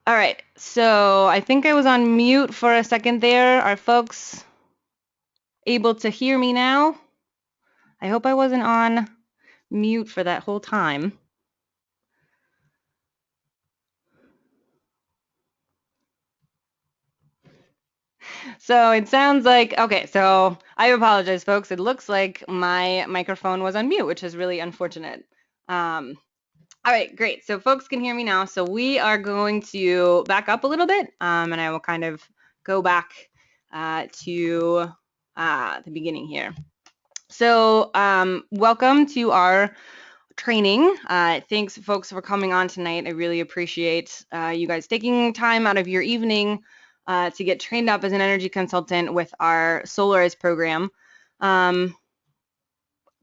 All right, so I think I was on mute for a second there. Are folks able to hear me now? I hope I wasn't on mute for that whole time. So it sounds like, okay, so I apologize, folks. It looks like my microphone was on mute, which is really unfortunate. All right, great. So folks can hear me now. So we are going to back up a little bit, and I will kind of go back to the beginning here. So welcome to our training. Thanks, folks, for coming on tonight. I really appreciate you guys taking time out of your evening to get trained up as an energy consultant with our Solarize program.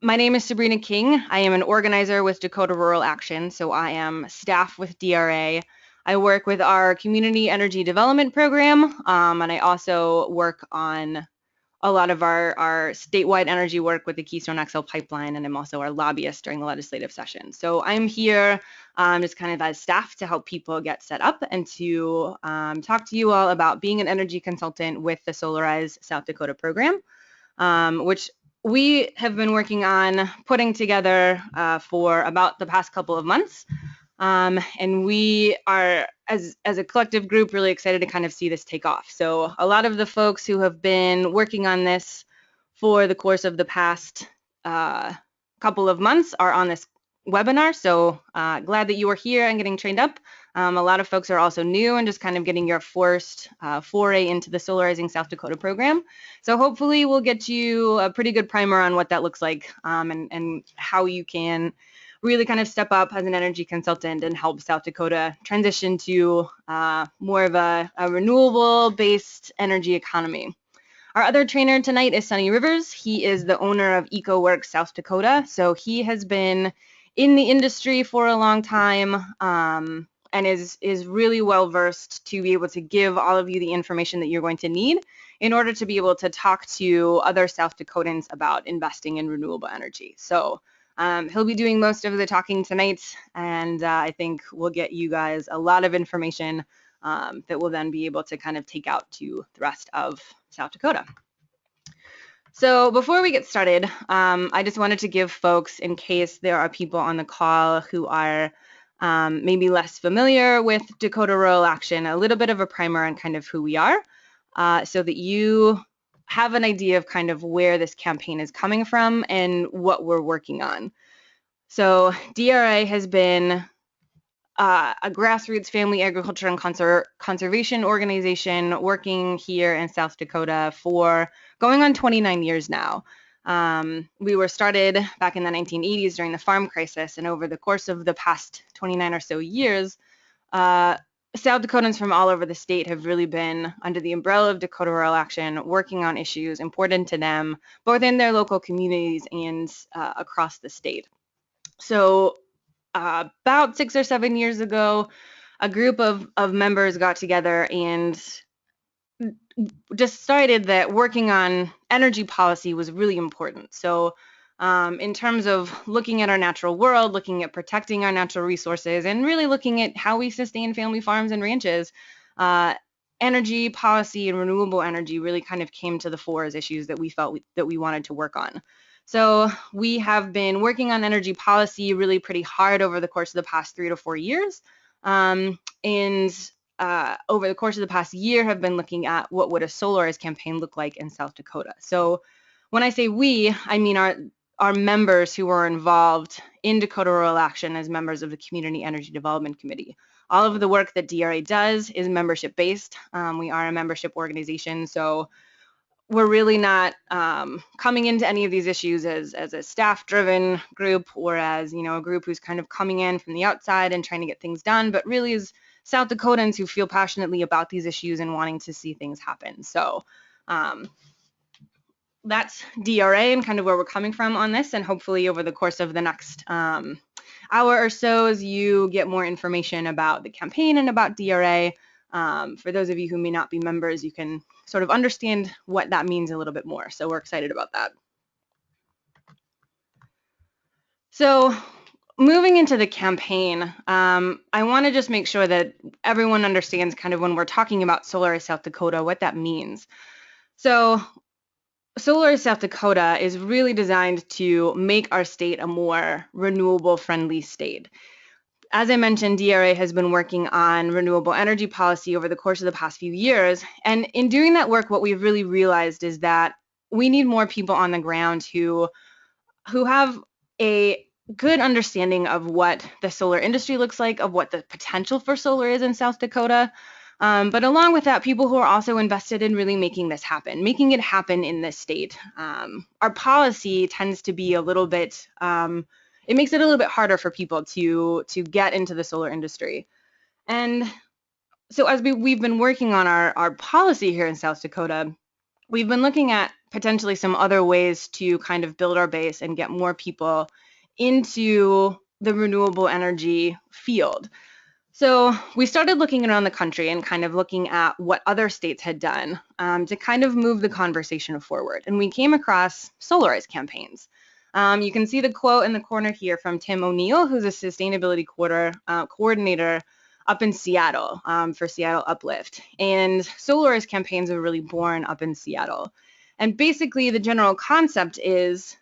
My name is Sabrina King. I am an organizer with Dakota Rural Action, so I am staff with DRA. I work with our community energy development program, and I also work on a lot of our statewide energy work with the Keystone XL pipeline, and I'm also our lobbyist during the legislative session. So I'm here just kind of as staff to help people get set up and to talk to you all about being an energy consultant with the Solarize South Dakota program, which we have been working on putting together for about the past couple of months. And we are, as a collective group, really excited to kind of see this take off. So a lot of the folks who have been working on this for the course of the past couple of months are on this webinar. So glad that you are here and getting trained up. A lot of folks are also new and just kind of getting your first foray into the Solarizing South Dakota program. So hopefully we'll get you a pretty good primer on what that looks like and how you can really kind of step up as an energy consultant and help South Dakota transition to more of a renewable-based energy economy. Our other trainer tonight is Sunny Rivers. He is the owner of EcoWorks South Dakota. So he has been in the industry for a long time and is really well versed to be able to give all of you the information that you're going to need in order to be able to talk to other South Dakotans about investing in renewable energy. So he'll be doing most of the talking tonight, and I think we'll get you guys a lot of information that we'll then be able to kind of take out to the rest of South Dakota. So before we get started, I just wanted to give folks, in case there are people on the call who are maybe less familiar with Dakota Rural Action, a little bit of a primer on kind of who we are, so that you have an idea of kind of where this campaign is coming from and what we're working on. So DRA has been a grassroots family agriculture and conservation organization working here in South Dakota for going on 29 years now. We were started back in the 1980s during the farm crisis, and over the course of the past 29 or so years, South Dakotans from all over the state have really been under the umbrella of Dakota Rural Action, working on issues important to them, both in their local communities and across the state. So about 6 or 7 years ago, a group of members got together and decided that working on energy policy was really important. So in terms of looking at our natural world, looking at protecting our natural resources, and really looking at how we sustain family farms and ranches, energy policy and renewable energy really kind of came to the fore as issues that we felt that we wanted to work on. So we have been working on energy policy really pretty hard over the course of the past 3 to 4 years. And over the course of the past year have been looking at what would a Solarize campaign look like in South Dakota. So when I say we, I mean our members who are involved in Dakota Rural Action as members of the Community Energy Development Committee. All of the work that DRA does is membership based. We are a membership organization, so we're really not coming into any of these issues as a staff-driven group or as a group who's kind of coming in from the outside and trying to get things done, but really as South Dakotans who feel passionately about these issues and wanting to see things happen. So that's DRA and kind of where we're coming from on this, and hopefully over the course of the next hour or so, as you get more information about the campaign and about DRA, for those of you who may not be members, you can sort of understand what that means a little bit more. So we're excited about that. So moving into the campaign, I want to just make sure that everyone understands kind of when we're talking about Solarize South Dakota, what that means. So Solarize South Dakota is really designed to make our state a more renewable friendly state. As I mentioned, DRA has been working on renewable energy policy over the course of the past few years. And in doing that work, what we've really realized is that we need more people on the ground who have a good understanding of what the solar industry looks like, of what the potential for solar is in South Dakota. But along with that, people who are also invested in really making this happen, making it happen in this state. Our policy tends to be a little bit, it makes it a little bit harder for people to get into the solar industry. And so as we've been working on our policy here in South Dakota, we've been looking at potentially some other ways to kind of build our base and get more people into the renewable energy field. So we started looking around the country and kind of looking at what other states had done to kind of move the conversation forward. And we came across Solarize campaigns. You can see the quote in the corner here from Tim O'Neill, who's a sustainability coordinator up in Seattle for Seattle Uplift. And Solarize campaigns were really born up in Seattle. And basically the general concept is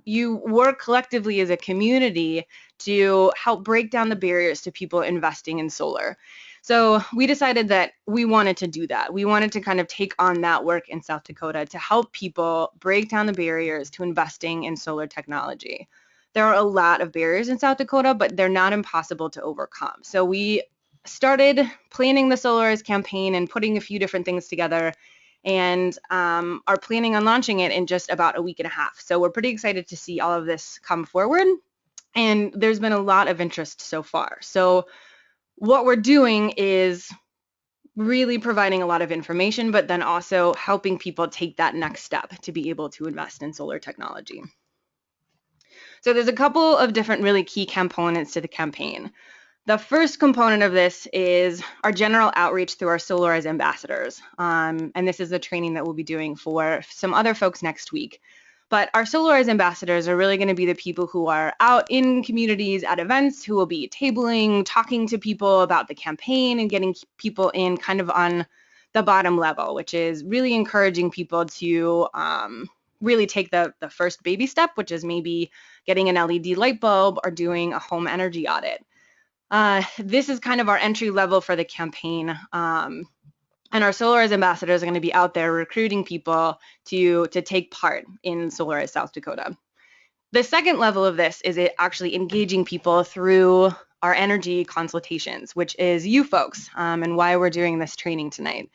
you work collectively as a community to help break down the barriers to people investing in solar. So we decided that we wanted to do that. We wanted to kind of take on that work in South Dakota to help people break down the barriers to investing in solar technology. There are a lot of barriers in South Dakota, but they're not impossible to overcome. So we started planning the Solarize campaign and putting a few different things together, and are planning on launching it in just about a week and a half. So we're pretty excited to see all of this come forward, and there's been a lot of interest so far. So what we're doing is really providing a lot of information, but then also helping people take that next step to be able to invest in solar technology. So there's a couple of different really key components to the campaign. The first component of this is our general outreach through our Solarize ambassadors. And this is the training that we'll be doing for some other folks next week. But our Solarize ambassadors are really going to be the people who are out in communities at events, who will be tabling, talking to people about the campaign and getting people in kind of on the bottom level, which is really encouraging people to really take the first baby step, which is maybe getting an LED light bulb or doing a home energy audit. This is kind of our entry level for the campaign. And our Solarize ambassadors are going to be out there recruiting people to take part in Solarize South Dakota. The second level of this is actually engaging people through our energy consultations, which is you folks, and why we're doing this training tonight.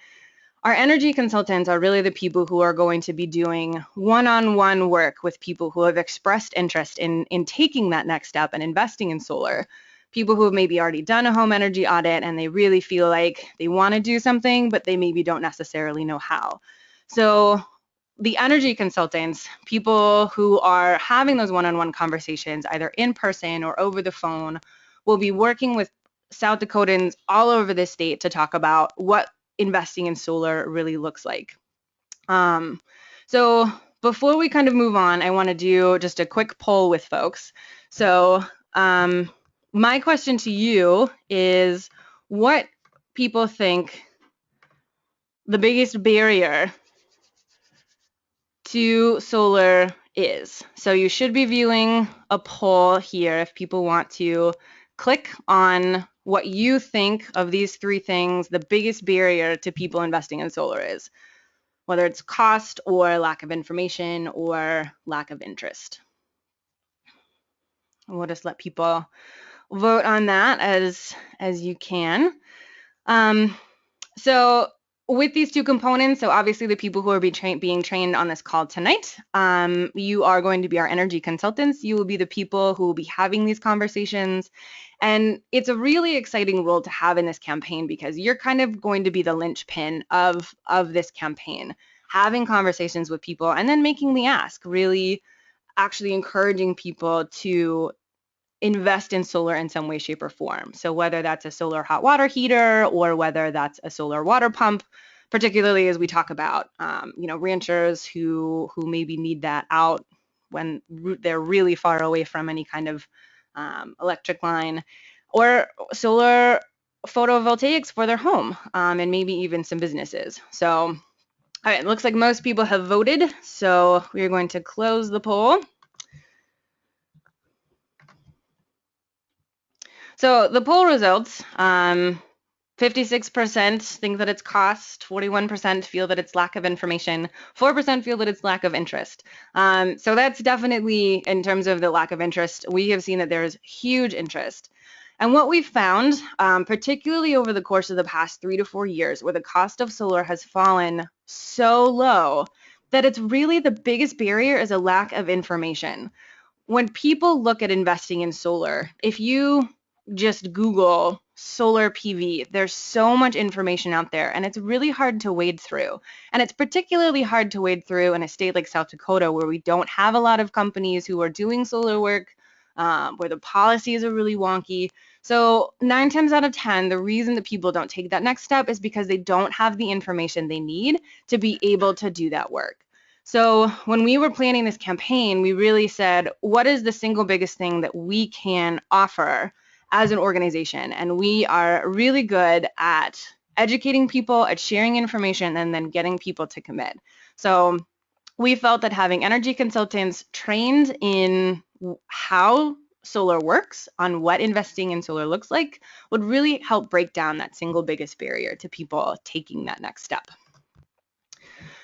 Our energy consultants are really the people who are going to be doing one-on-one work with people who have expressed interest in taking that next step and investing in solar. People who have maybe already done a home energy audit and they really feel like they want to do something, but they maybe don't necessarily know how. So the energy consultants, people who are having those one-on-one conversations, either in person or over the phone, will be working with South Dakotans all over the state to talk about what investing in solar really looks like. So before we kind of move on, I want to do just a quick poll with folks. So my question to you is, what people think the biggest barrier to solar is. So you should be viewing a poll here if people want to click on what you think of these three things the biggest barrier to people investing in solar is, whether it's cost or lack of information or lack of interest. We'll just let people vote on that as you can. So with these two components, so obviously the people who are being trained on this call tonight, you are going to be our energy consultants. You will be the people who will be having these conversations. And it's a really exciting role to have in this campaign because you're kind of going to be the linchpin of this campaign, having conversations with people and then making the ask, really actually encouraging people to invest in solar in some way, shape, or form. So whether that's a solar hot water heater or whether that's a solar water pump, particularly as we talk about, ranchers who maybe need that out when they're really far away from any kind of electric line, or solar photovoltaics for their home, and maybe even some businesses. So, all right, it looks like most people have voted, so we are going to close the poll. So the poll results, 56% think that it's cost, 41% feel that it's lack of information, 4% feel that it's lack of interest. So that's definitely, in terms of the lack of interest, we have seen that there's huge interest. And what we've found, particularly over the course of the past 3 to 4 years, where the cost of solar has fallen so low, that it's really the biggest barrier is a lack of information. When people look at investing in solar, if you just Google solar PV, there's so much information out there, and it's really hard to wade through. And it's particularly hard to wade through in a state like South Dakota, where we don't have a lot of companies who are doing solar work, where the policies are really wonky. So 9 times out of 10, the reason that people don't take that next step is because they don't have the information they need to be able to do that work. So when we were planning this campaign, we really said, what is the single biggest thing that we can offer as an organization? And we are really good at educating people, at sharing information, and then getting people to commit. So we felt that having energy consultants trained in how solar works, on what investing in solar looks like, would really help break down that single biggest barrier to people taking that next step.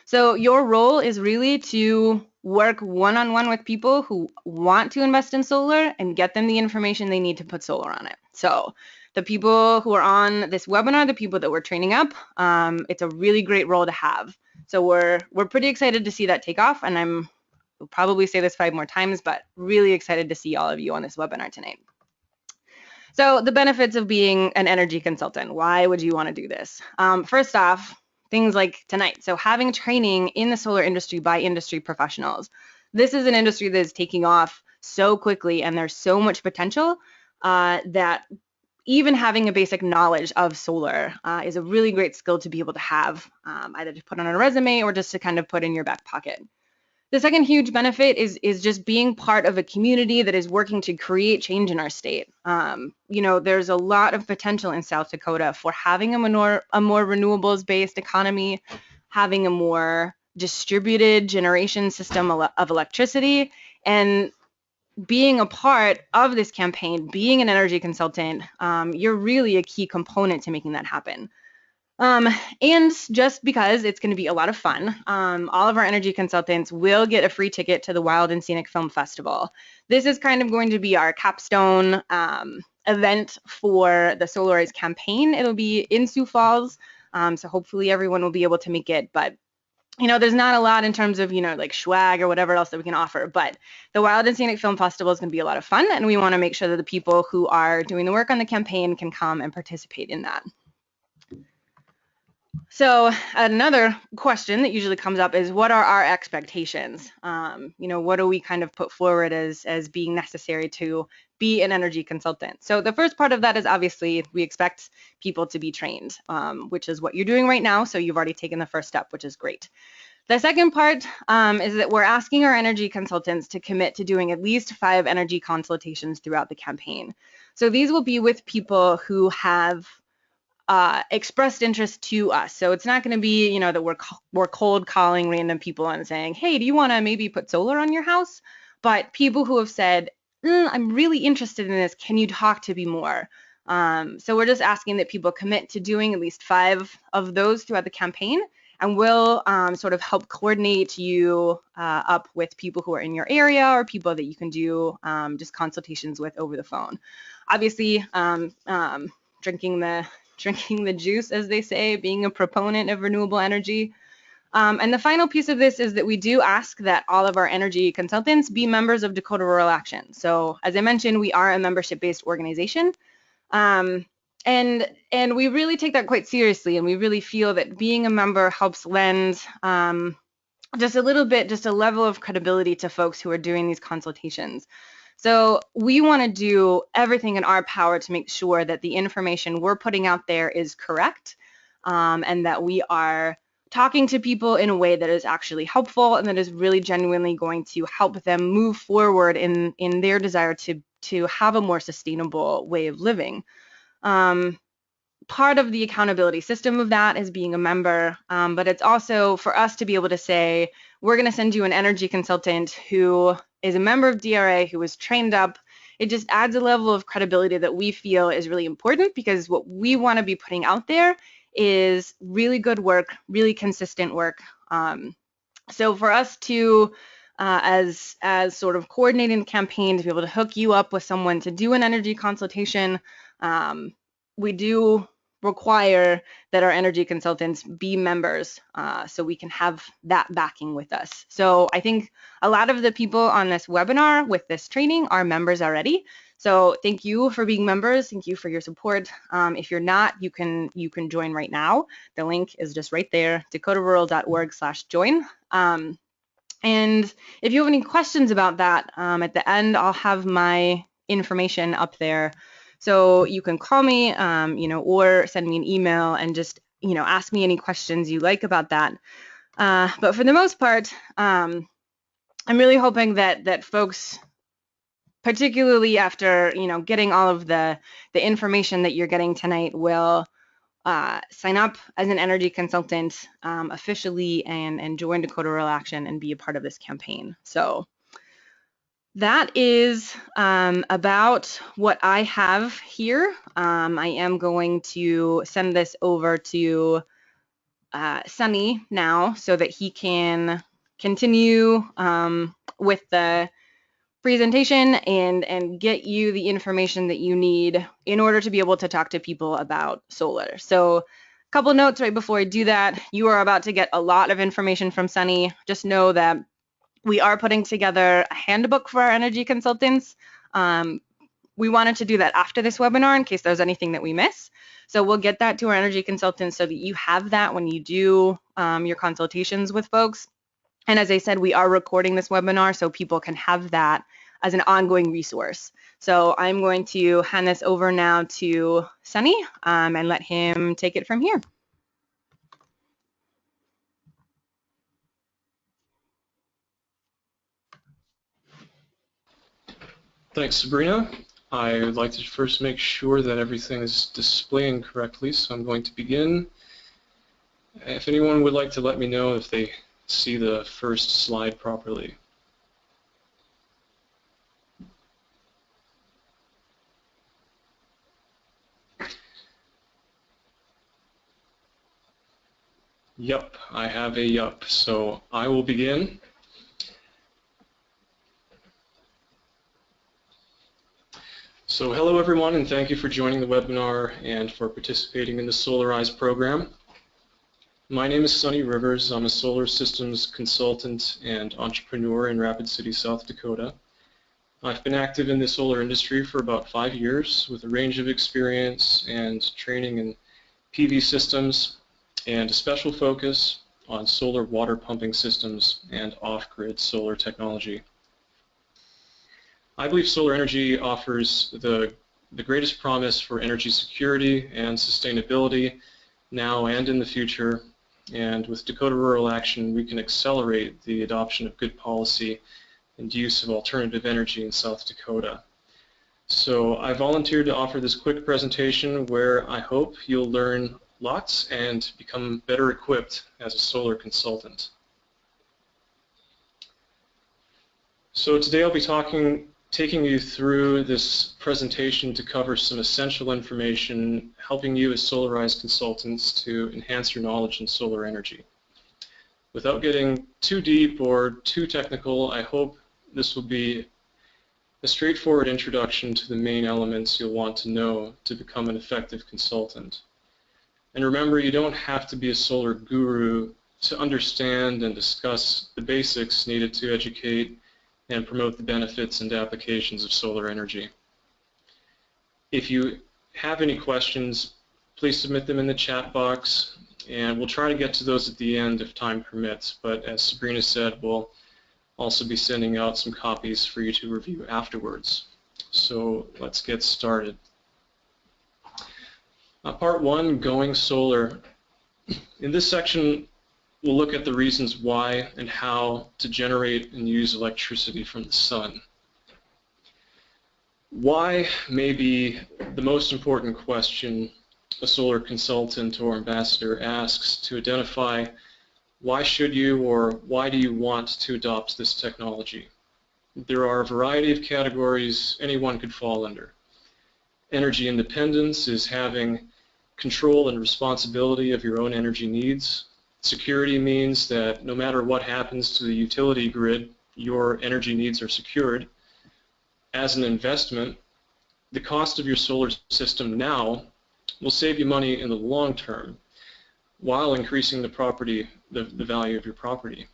So your role is really to work one-on-one with people who want to invest in solar and get them the information they need to put solar on it. So the people who are on this webinar, the people that we're training up, it's a really great role to have. So we're pretty excited to see that take off, and will probably say this 5 more times, but really excited to see all of you on this webinar tonight. So the benefits of being an energy consultant, why would you want to do this? First off, things like tonight. So having training in the solar industry by industry professionals. This is an industry that is taking off so quickly, and there's so much potential that even having a basic knowledge of solar is a really great skill to be able to have, either to put on a resume or just to kind of put in your back pocket. The second huge benefit is just being part of a community that is working to create change in our state. You know, there's a lot of potential in South Dakota for having a more renewables-based economy, having a more distributed generation system of electricity, and being a part of this campaign, being an energy consultant, you're really a key component to making that happen. And just because it's going to be a lot of fun, all of our energy consultants will get a free ticket to the Wild and Scenic Film Festival. This is kind of going to be our capstone event for the Solarize campaign. It'll be in Sioux Falls, so hopefully everyone will be able to make it. But you know, there's not a lot in terms of, you know, like swag or whatever else that we can offer, but the Wild and Scenic Film Festival is going to be a lot of fun, and we want to make sure that the people who are doing the work on the campaign can come and participate in that. So another question that usually comes up is, what are our expectations? You know, what do we kind of put forward as being necessary to be an energy consultant? So the first part of that is obviously we expect people to be trained, which is what you're doing right now. So you've already taken the first step, which is great. The second part is that we're asking our energy consultants to commit to doing at least 5 energy consultations throughout the campaign. So these will be with people who have expressed interest to us. So it's not going to be, you know, that we're cold calling random people and saying, hey, do you want to maybe put solar on your house? But people who have said, I'm really interested in this. Can you talk to me more? So we're just asking that people commit to doing at least 5 of those throughout the campaign, and we'll sort of help coordinate you up with people who are in your area or people that you can do just consultations with over the phone. Obviously, drinking the juice, as they say, being a proponent of renewable energy. And the final piece of this is that we do ask that all of our energy consultants be members of Dakota Rural Action. So as I mentioned, we are a membership-based organization. And we really take that quite seriously, and we really feel that being a member helps lend just a level of credibility to folks who are doing these consultations. So we want to do everything in our power to make sure that the information we're putting out there is correct, and that we are talking to people in a way that is actually helpful and that is really genuinely going to help them move forward in their desire to have a more sustainable way of living. part of the accountability system of that is being a member, but it's also for us to be able to say, we're going to send you an energy consultant who is a member of DRA, who is trained up. It just adds a level of credibility that we feel is really important, because what we want to be putting out there is really good work, really consistent work. So for us to, as sort of coordinating the campaign, to be able to hook you up with someone to do an energy consultation, we do require that our energy consultants be members, so we can have that backing with us. So I think a lot of the people on this webinar with this training are members already. So thank you for being members. Thank you for your support. If you're not, you can join right now. The link is just right there, dakotarural.org/join. And if you have any questions about that, at the end, I'll have my information up there. So you can call me, or send me an email and just, ask me any questions you like about that. But for the most part, I'm really hoping that folks, particularly after, getting all of the information that you're getting tonight, will sign up as an energy consultant officially and join Dakota Rural Action and be a part of this campaign. So that is about what I have here. I am going to send this over to Sunny now so that he can continue with the presentation and get you the information that you need in order to be able to talk to people about solar. So a couple notes right before I do that. You are about to get a lot of information from Sunny. Just know that we are putting together a handbook for our energy consultants. We wanted to do that after this webinar in case there's anything that we miss. So we'll get that to our energy consultants so that you have that when you do your consultations with folks. And as I said, we are recording this webinar so people can have that as an ongoing resource. So I'm going to hand this over now to Sunny and let him take it from here. Thanks, Sabrina. I would like to first make sure that everything is displaying correctly, so I'm going to begin. If anyone would like to let me know if they see the first slide properly. Yup, I have a yup, so I will begin. So hello everyone, and thank you for joining the webinar and for participating in the Solarize program. My name is Sunny Rivers. I'm a solar systems consultant and entrepreneur in Rapid City, South Dakota. I've been active in the solar industry for about 5 years with a range of experience and training in PV systems and a special focus on solar water pumping systems and off-grid solar technology. I believe solar energy offers the greatest promise for energy security and sustainability now and in the future, and with Dakota Rural Action we can accelerate the adoption of good policy and use of alternative energy in South Dakota. So I volunteered to offer this quick presentation where I hope you'll learn lots and become better equipped as a solar consultant. So today I'll be taking you through this presentation to cover some essential information helping you as Solarize consultants to enhance your knowledge in solar energy. Without getting too deep or too technical, I hope this will be a straightforward introduction to the main elements you'll want to know to become an effective consultant. And remember, you don't have to be a solar guru to understand and discuss the basics needed to educate and promote the benefits and applications of solar energy. If you have any questions, please submit them in the chat box, and we'll try to get to those at the end if time permits. But as Sabrina said, we'll also be sending out some copies for you to review afterwards. So let's get started. Part 1, Going Solar. In this section, we'll look at the reasons why and how to generate and use electricity from the sun. Why may be the most important question a solar consultant or ambassador asks to identify why should you or why do you want to adopt this technology. There are a variety of categories anyone could fall under. Energy independence is having control and responsibility of your own energy needs. Security means that no matter what happens to the utility grid, your energy needs are secured. As an investment, the cost of your solar system now will save you money in the long term while increasing the value of your property.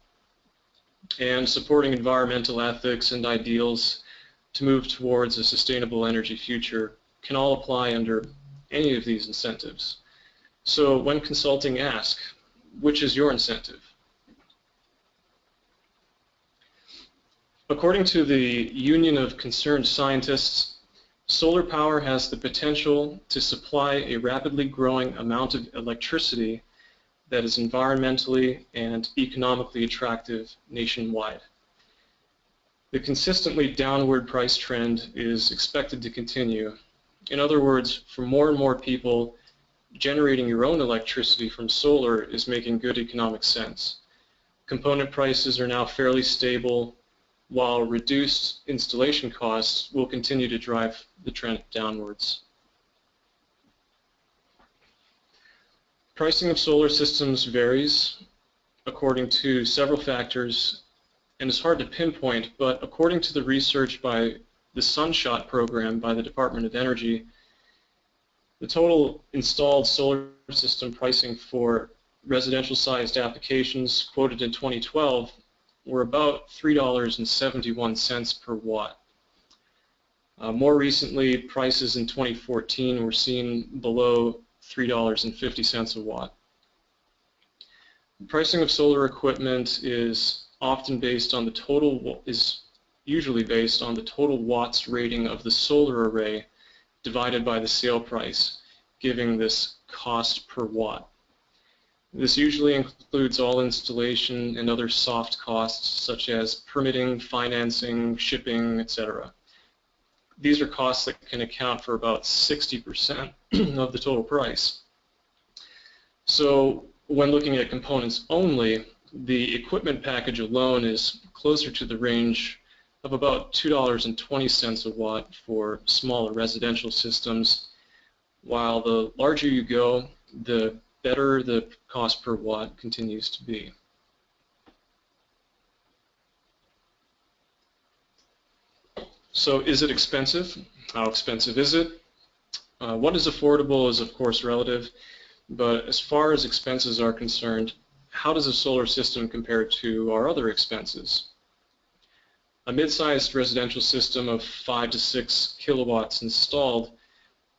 And supporting environmental ethics and ideals to move towards a sustainable energy future can all apply under any of these incentives. So when consulting, ask, which is your incentive? According to the Union of Concerned Scientists, solar power has the potential to supply a rapidly growing amount of electricity that is environmentally and economically attractive nationwide. The consistently downward price trend is expected to continue. In other words, for more and more people, generating your own electricity from solar is making good economic sense. Component prices are now fairly stable, while reduced installation costs will continue to drive the trend downwards. Pricing of solar systems varies according to several factors and is hard to pinpoint, but according to the research by the Sunshot program by the Department of Energy, the total installed solar system pricing for residential-sized applications quoted in 2012 were about $3.71 per watt. More recently, prices in 2014 were seen below $3.50 a watt. Pricing of solar equipment is usually based on the total watts rating of the solar array divided by the sale price, giving this cost per watt. This usually includes all installation and other soft costs such as permitting, financing, shipping, etc. These are costs that can account for about 60% of the total price. So when looking at components only, the equipment package alone is closer to the range of about $2.20 a watt for smaller residential systems, while the larger you go, the better the cost per watt continues to be. So is it expensive? How expensive is it? What is affordable is of course relative, but as far as expenses are concerned, how does a solar system compare to our other expenses? A mid-sized residential system of 5 to 6 kilowatts installed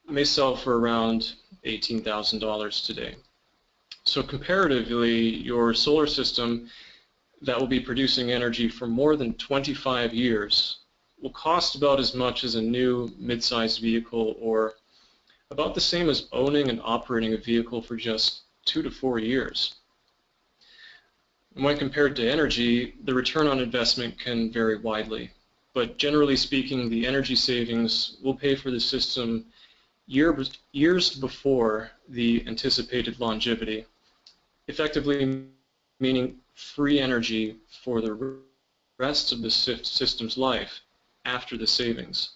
may sell for around $18,000 today. So comparatively, your solar system that will be producing energy for more than 25 years will cost about as much as a new mid-sized vehicle, or about the same as owning and operating a vehicle for just 2 to 4 years. And when compared to energy, the return on investment can vary widely, but generally speaking, the energy savings will pay for the system years before the anticipated longevity, effectively meaning free energy for the rest of the system's life after the savings.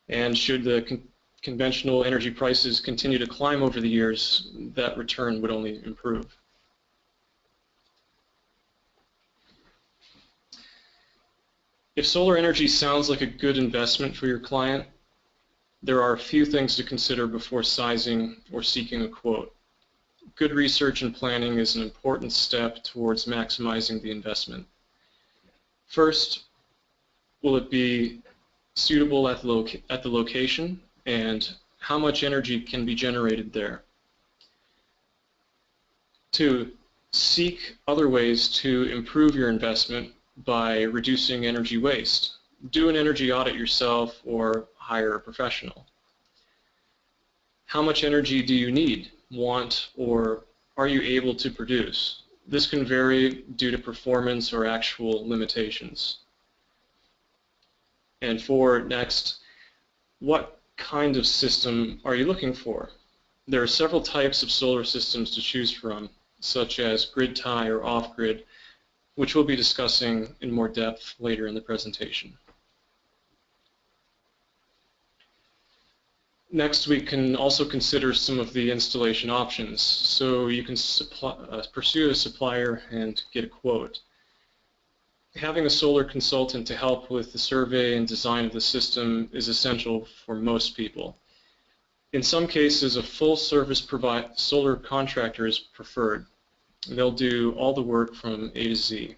And should the conventional energy prices continue to climb over the years, that return would only improve. If solar energy sounds like a good investment for your client, there are a few things to consider before sizing or seeking a quote. Good research and planning is an important step towards maximizing the investment. First, will it be suitable at the location, and how much energy can be generated there? 2, seek other ways to improve your investment by reducing energy waste. Do an energy audit yourself or hire a professional. How much energy do you need, want, or are you able to produce? This can vary due to performance or actual limitations. And 4, next, what kind of system are you looking for? There are several types of solar systems to choose from, such as grid tie or off-grid, which we'll be discussing in more depth later in the presentation. Next, we can also consider some of the installation options. So you can pursue a supplier and get a quote. Having a solar consultant to help with the survey and design of the system is essential for most people. In some cases, a full-service solar contractor is preferred. They'll do all the work from A to Z.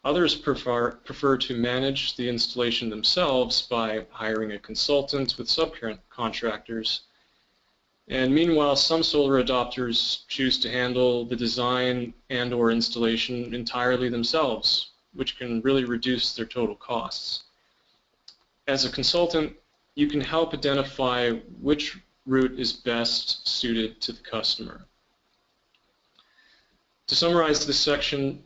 Others prefer to manage the installation themselves by hiring a consultant with subcontractors. And meanwhile, some solar adopters choose to handle the design and/or installation entirely themselves, which can really reduce their total costs. As a consultant, you can help identify which route is best suited to the customer. To summarize this section,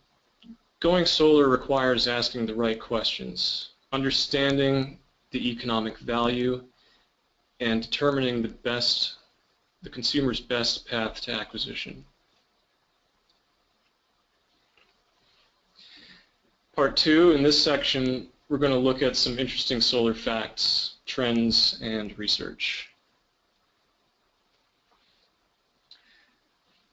going solar requires asking the right questions, understanding the economic value, and determining the consumer's best path to acquisition. Part 2, in this section, we're going to look at some interesting solar facts, trends, and research.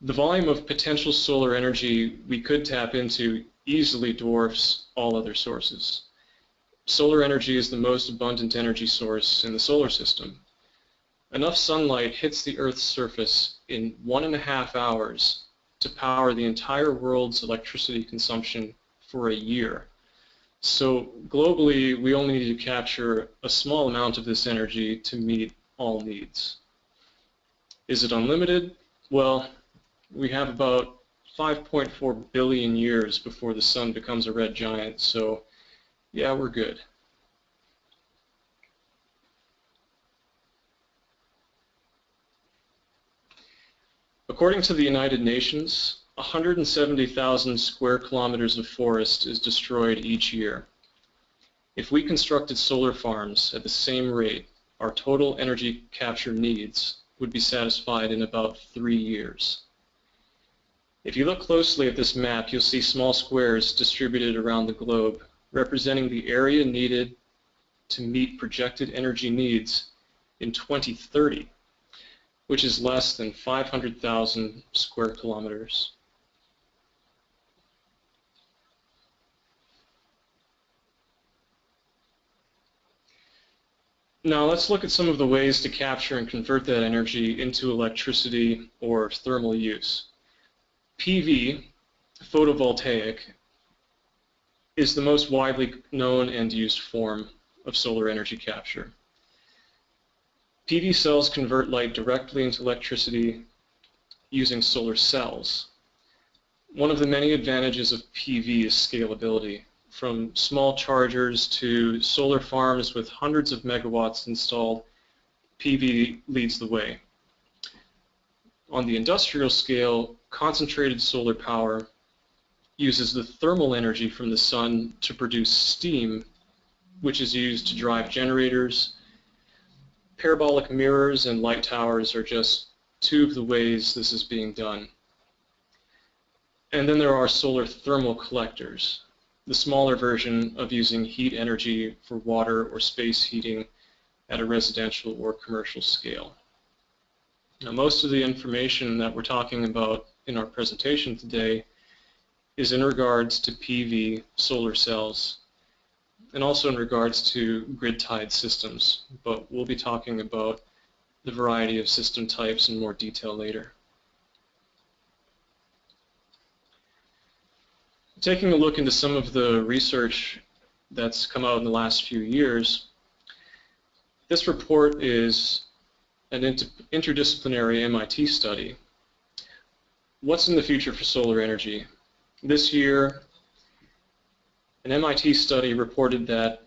The volume of potential solar energy we could tap into easily dwarfs all other sources. Solar energy is the most abundant energy source in the solar system. Enough sunlight hits the Earth's surface in 1.5 hours to power the entire world's electricity consumption for a year. So globally, we only need to capture a small amount of this energy to meet all needs. Is it unlimited? Well, we have about 5.4 billion years before the sun becomes a red giant, so yeah, we're good. According to the United Nations, 170,000 square kilometers of forest is destroyed each year. If we constructed solar farms at the same rate, our total energy capture needs would be satisfied in about 3 years. If you look closely at this map, you'll see small squares distributed around the globe, representing the area needed to meet projected energy needs in 2030, which is less than 500,000 square kilometers. Now let's look at some of the ways to capture and convert that energy into electricity or thermal use. PV, photovoltaic, is the most widely known and used form of solar energy capture. PV cells convert light directly into electricity using solar cells. One of the many advantages of PV is scalability. From small chargers to solar farms with hundreds of megawatts installed, PV leads the way. On the industrial scale, concentrated solar power uses the thermal energy from the sun to produce steam, which is used to drive generators. Parabolic mirrors and light towers are just two of the ways this is being done. And then there are solar thermal collectors, the smaller version of using heat energy for water or space heating at a residential or commercial scale. Now, most of the information that we're talking about in our presentation today is in regards to PV solar cells and also in regards to grid-tied systems, but we'll be talking about the variety of system types in more detail later. Taking a look into some of the research that's come out in the last few years, this report is an interdisciplinary MIT study. What's in the future for solar energy? This year, an MIT study reported that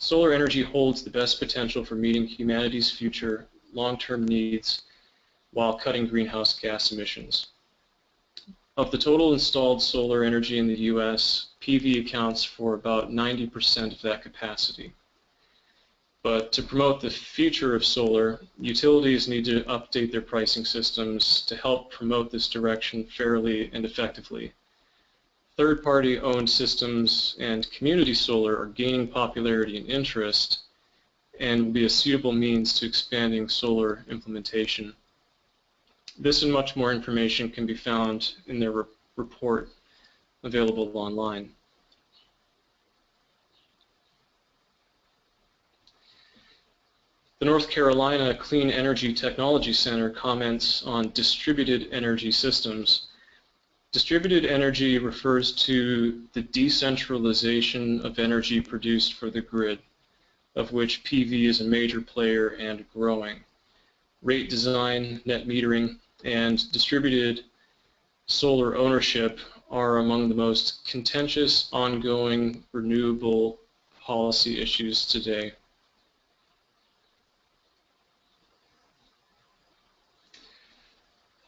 solar energy holds the best potential for meeting humanity's future long-term needs while cutting greenhouse gas emissions. Of the total installed solar energy in the US, PV accounts for about 90% of that capacity. But to promote the future of solar, utilities need to update their pricing systems to help promote this direction fairly and effectively. Third-party owned systems and community solar are gaining popularity and interest and will be a suitable means to expanding solar implementation. This and much more information can be found in their report available online. The North Carolina Clean Energy Technology Center comments on distributed energy systems. Distributed energy refers to the decentralization of energy produced for the grid, of which PV is a major player and growing. Rate design, net metering, and distributed solar ownership are among the most contentious ongoing renewable policy issues today.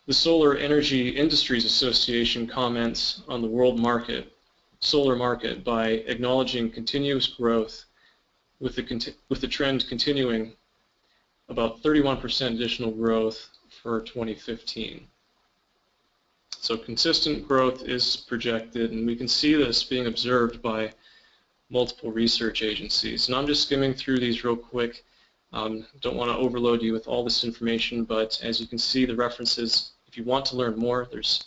The Solar Energy Industries Association comments on the world market, solar market, by acknowledging continuous growth with the trend continuing about 31% additional growth for 2015. So consistent growth is projected, and we can see this being observed by multiple research agencies. And I'm just skimming through these real quick. Don't want to overload you with all this information, but as you can see, the references, if you want to learn more, there's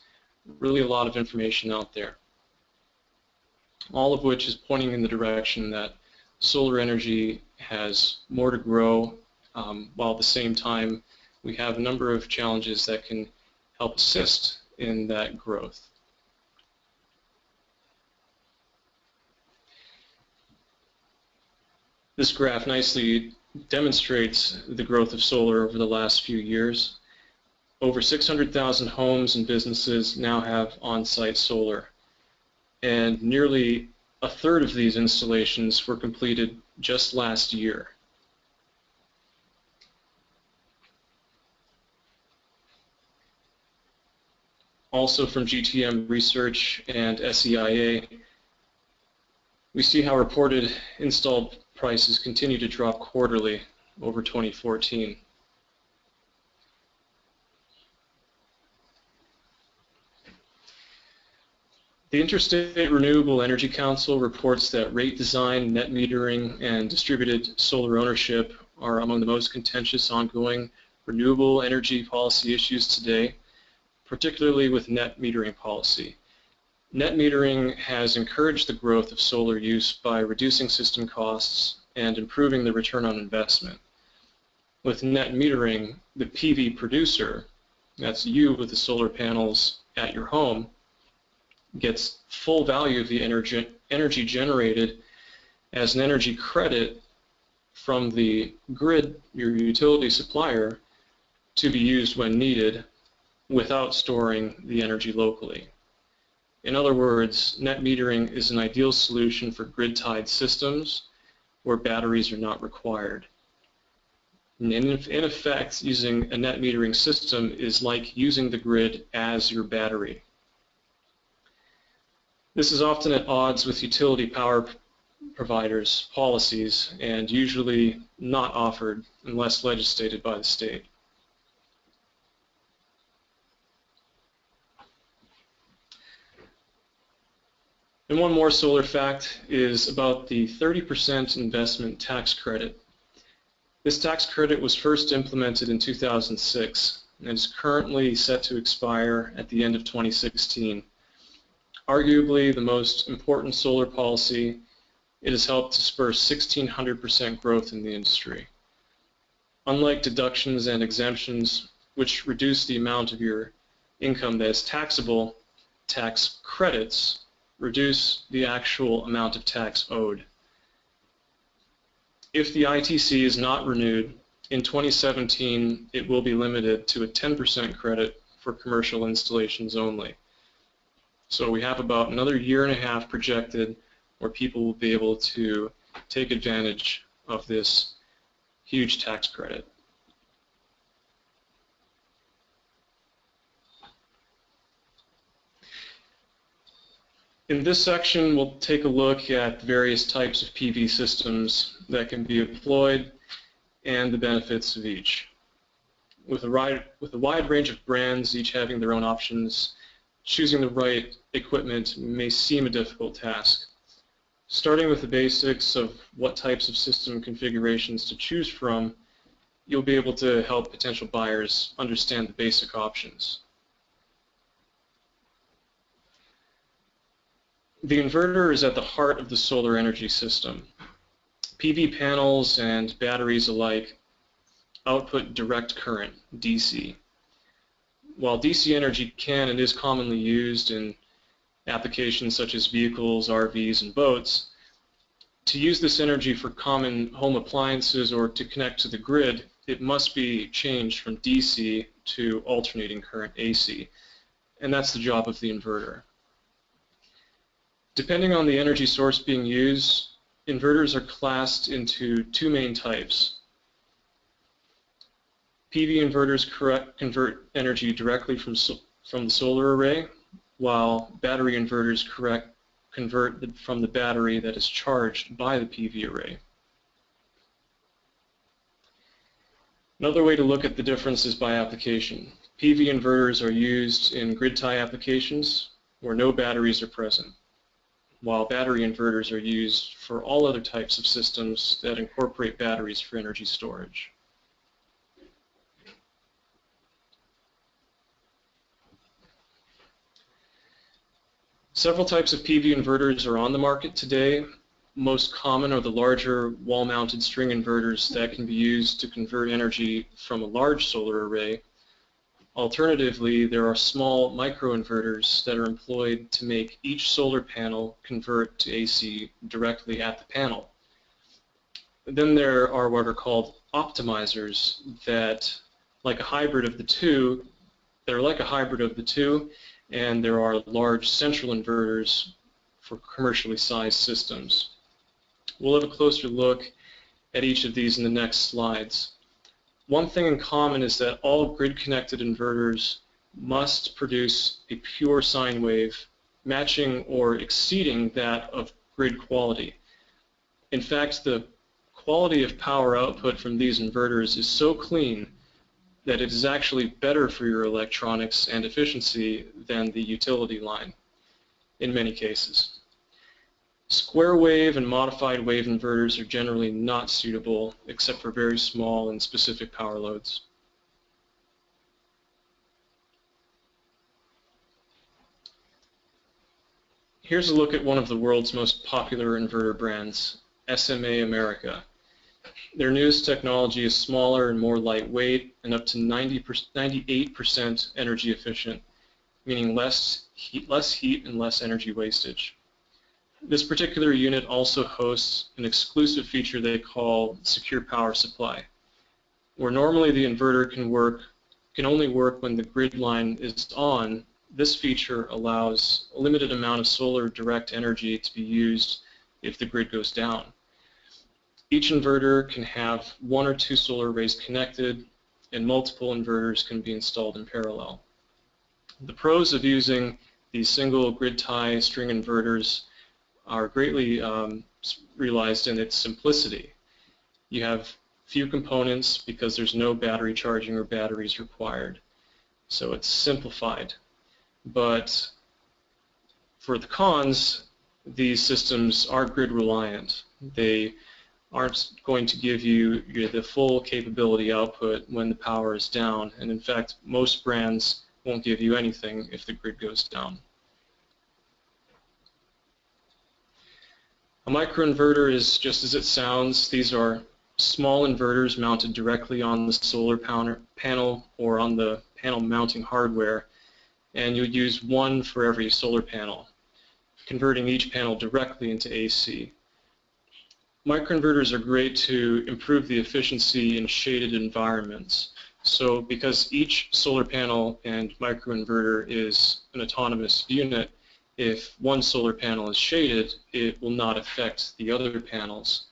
really a lot of information out there. All of which is pointing in the direction that solar energy has more to grow, while at the same time we have a number of challenges that can help assist in that growth. This graph nicely demonstrates the growth of solar over the last few years. Over 600,000 homes and businesses now have on-site solar, and nearly a third of these installations were completed just last year. Also from GTM Research and SEIA, we see how reported installed prices continue to drop quarterly over 2014. The Interstate Renewable Energy Council reports that rate design, net metering, and distributed solar ownership are among the most contentious ongoing renewable energy policy issues today, particularly with net metering policy. Net metering has encouraged the growth of solar use by reducing system costs and improving the return on investment. With net metering, the PV producer, that's you with the solar panels at your home, gets full value of the energy generated as an energy credit from the grid, your utility supplier, to be used when needed without storing the energy locally. In other words, net metering is an ideal solution for grid-tied systems where batteries are not required. And in effect, using a net metering system is like using the grid as your battery. This is often at odds with utility power providers' policies and usually not offered unless legislated by the state. And one more solar fact is about the 30% investment tax credit. This tax credit was first implemented in 2006 and is currently set to expire at the end of 2016. Arguably the most important solar policy, it has helped to spur 1,600% growth in the industry. Unlike deductions and exemptions, which reduce the amount of your income that is taxable, tax credits reduce the actual amount of tax owed. If the ITC is not renewed, in 2017 it will be limited to a 10% credit for commercial installations only. So we have about another year and a half projected where people will be able to take advantage of this huge tax credit. In this section, we'll take a look at various types of PV systems that can be employed and the benefits of each. With a wide range of brands, each having their own options, choosing the right equipment may seem a difficult task. Starting with the basics of what types of system configurations to choose from, you'll be able to help potential buyers understand the basic options. The inverter is at the heart of the solar energy system. PV panels and batteries alike output direct current, DC. While DC energy can and is commonly used in applications such as vehicles, RVs, and boats, to use this energy for common home appliances or to connect to the grid, it must be changed from DC to alternating current AC, and that's the job of the inverter. Depending on the energy source being used, inverters are classed into two main types. PV inverters convert energy directly from the solar array, while battery inverters convert from the battery that is charged by the PV array. Another way to look at the difference is by application. PV inverters are used in grid tie applications where no batteries are present, while battery inverters are used for all other types of systems that incorporate batteries for energy storage. Several types of PV inverters are on the market today. Most common are the larger wall-mounted string inverters that can be used to convert energy from a large solar array. Alternatively, there are small microinverters that are employed to make each solar panel convert to AC directly at the panel. Then there are what are called optimizers that like a hybrid of the two, and there are large central inverters for commercially sized systems. We'll have a closer look at each of these in the next slides. One thing in common is that all grid-connected inverters must produce a pure sine wave matching or exceeding that of grid quality. In fact, the quality of power output from these inverters is so clean that it is actually better for your electronics and efficiency than the utility line in many cases. Square wave and modified wave inverters are generally not suitable except for very small and specific power loads. Here's a look at one of the world's most popular inverter brands, SMA America. Their newest technology is smaller and more lightweight and up to 98% energy efficient, meaning less heat and less energy wastage. This particular unit also hosts an exclusive feature they call secure power supply, where normally the inverter can only work when the grid line is on. This feature allows a limited amount of solar direct energy to be used if the grid goes down. Each inverter can have one or two solar arrays connected, and multiple inverters can be installed in parallel. The pros of using these single grid tie string inverters are greatly realized in its simplicity. You have few components because there's no battery charging or batteries required, so it's simplified. But for the cons, these systems are grid reliant. They aren't going to give you the full capability output when the power is down, and in fact most brands won't give you anything if the grid goes down. A microinverter is just as it sounds. These are small inverters mounted directly on the solar panel or on the panel mounting hardware, and you'll use one for every solar panel, converting each panel directly into AC. Microinverters are great to improve the efficiency in shaded environments. So because each solar panel and microinverter is an autonomous unit, if one solar panel is shaded, it will not affect the other panels.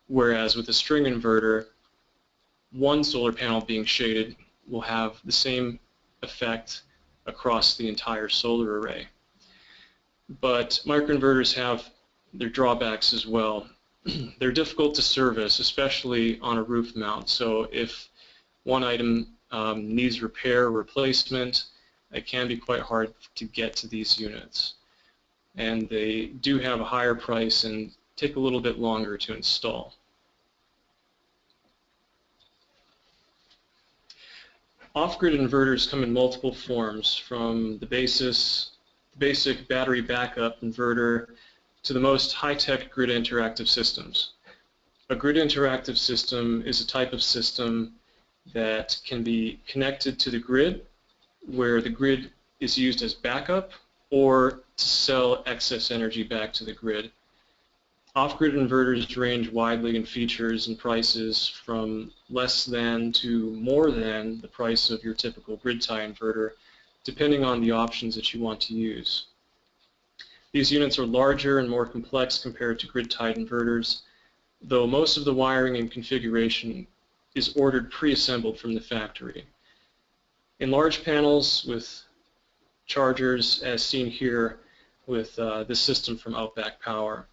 Whereas with a string inverter, one solar panel being shaded will have the same effect across the entire solar array. But microinverters have their drawbacks as well. they're difficult to service, especially on a roof mount. So if one item needs repair or replacement, it can be quite hard to get to these units. And they do have a higher price and take a little bit longer to install. Off-grid inverters come in multiple forms, from the basic battery backup inverter to the most high-tech grid interactive systems. A grid interactive system is a type of system that can be connected to the grid, where the grid is used as backup or to sell excess energy back to the grid. Off-grid inverters range widely in features and prices, from less than to more than the price of your typical grid-tie inverter, depending on the options that you want to use. These units are larger and more complex compared to grid-tied inverters, though most of the wiring and configuration is ordered pre-assembled from the factory. In large panels with chargers, as seen here with this system from Outback Power.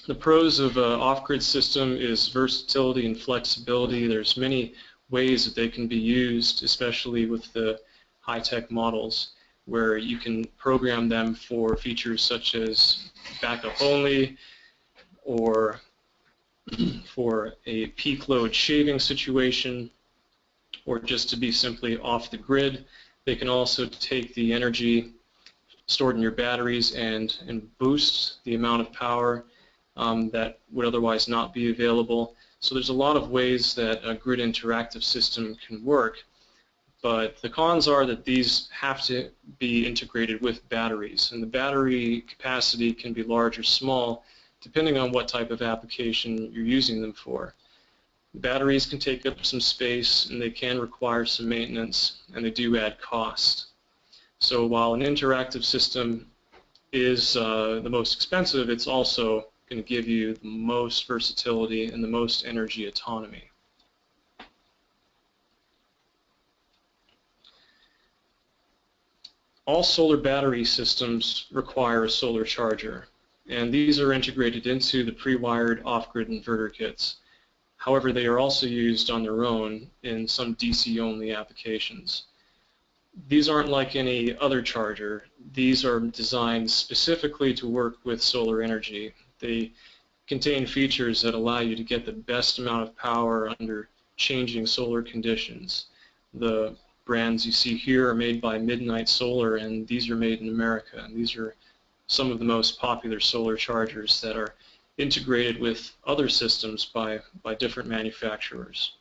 The pros of an off-grid system is versatility and flexibility. There's many ways that they can be used, especially with the high-tech models, where you can program them for features such as backup only, or for a peak load shaving situation, or just to be simply off the grid. They can also take the energy stored in your batteries and boost the amount of power that would otherwise not be available. So there's a lot of ways that a grid interactive system can work, but the cons are that these have to be integrated with batteries, and the battery capacity can be large or small depending on what type of application you're using them for. Batteries can take up some space, and they can require some maintenance, and they do add cost. So while an interactive system is the most expensive, it's also going to give you the most versatility and the most energy autonomy. All solar battery systems require a solar charger, and these are integrated into the pre-wired off-grid inverter kits. However, they are also used on their own in some DC-only applications. These aren't like any other charger. These are designed specifically to work with solar energy. They contain features that allow you to get the best amount of power under changing solar conditions. The brands you see here are made by Midnight Solar, and these are made in America. And these are some of the most popular solar chargers that are integrated with other systems by different manufacturers.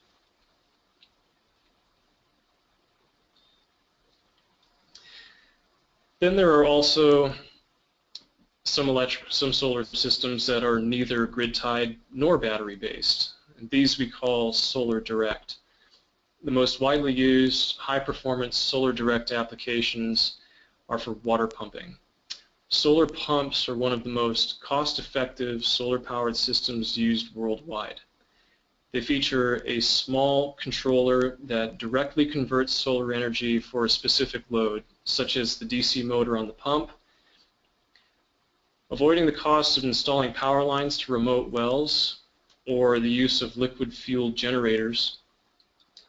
Then there are also some solar systems that are neither grid-tied nor battery-based. These we call solar direct. The most widely used high-performance solar direct applications are for water pumping. Solar pumps are one of the most cost-effective solar-powered systems used worldwide. They feature a small controller that directly converts solar energy for a specific load, such as the DC motor on the pump. Avoiding the cost of installing power lines to remote wells or the use of liquid-fueled generators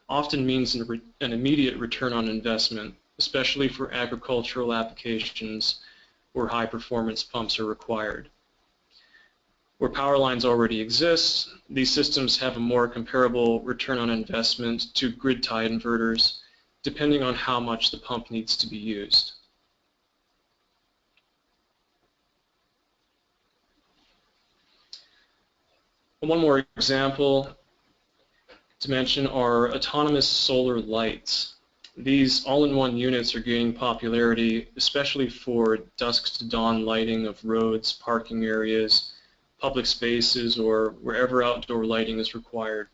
often means an immediate return on investment, especially for agricultural applications where high-performance pumps are required. Where power lines already exist, these systems have a more comparable return on investment to grid-tied inverters, depending on how much the pump needs to be used. One more example to mention are autonomous solar lights. These all-in-one units are gaining popularity, especially for dusk to dawn lighting of roads, parking areas, public spaces, or wherever outdoor lighting is required.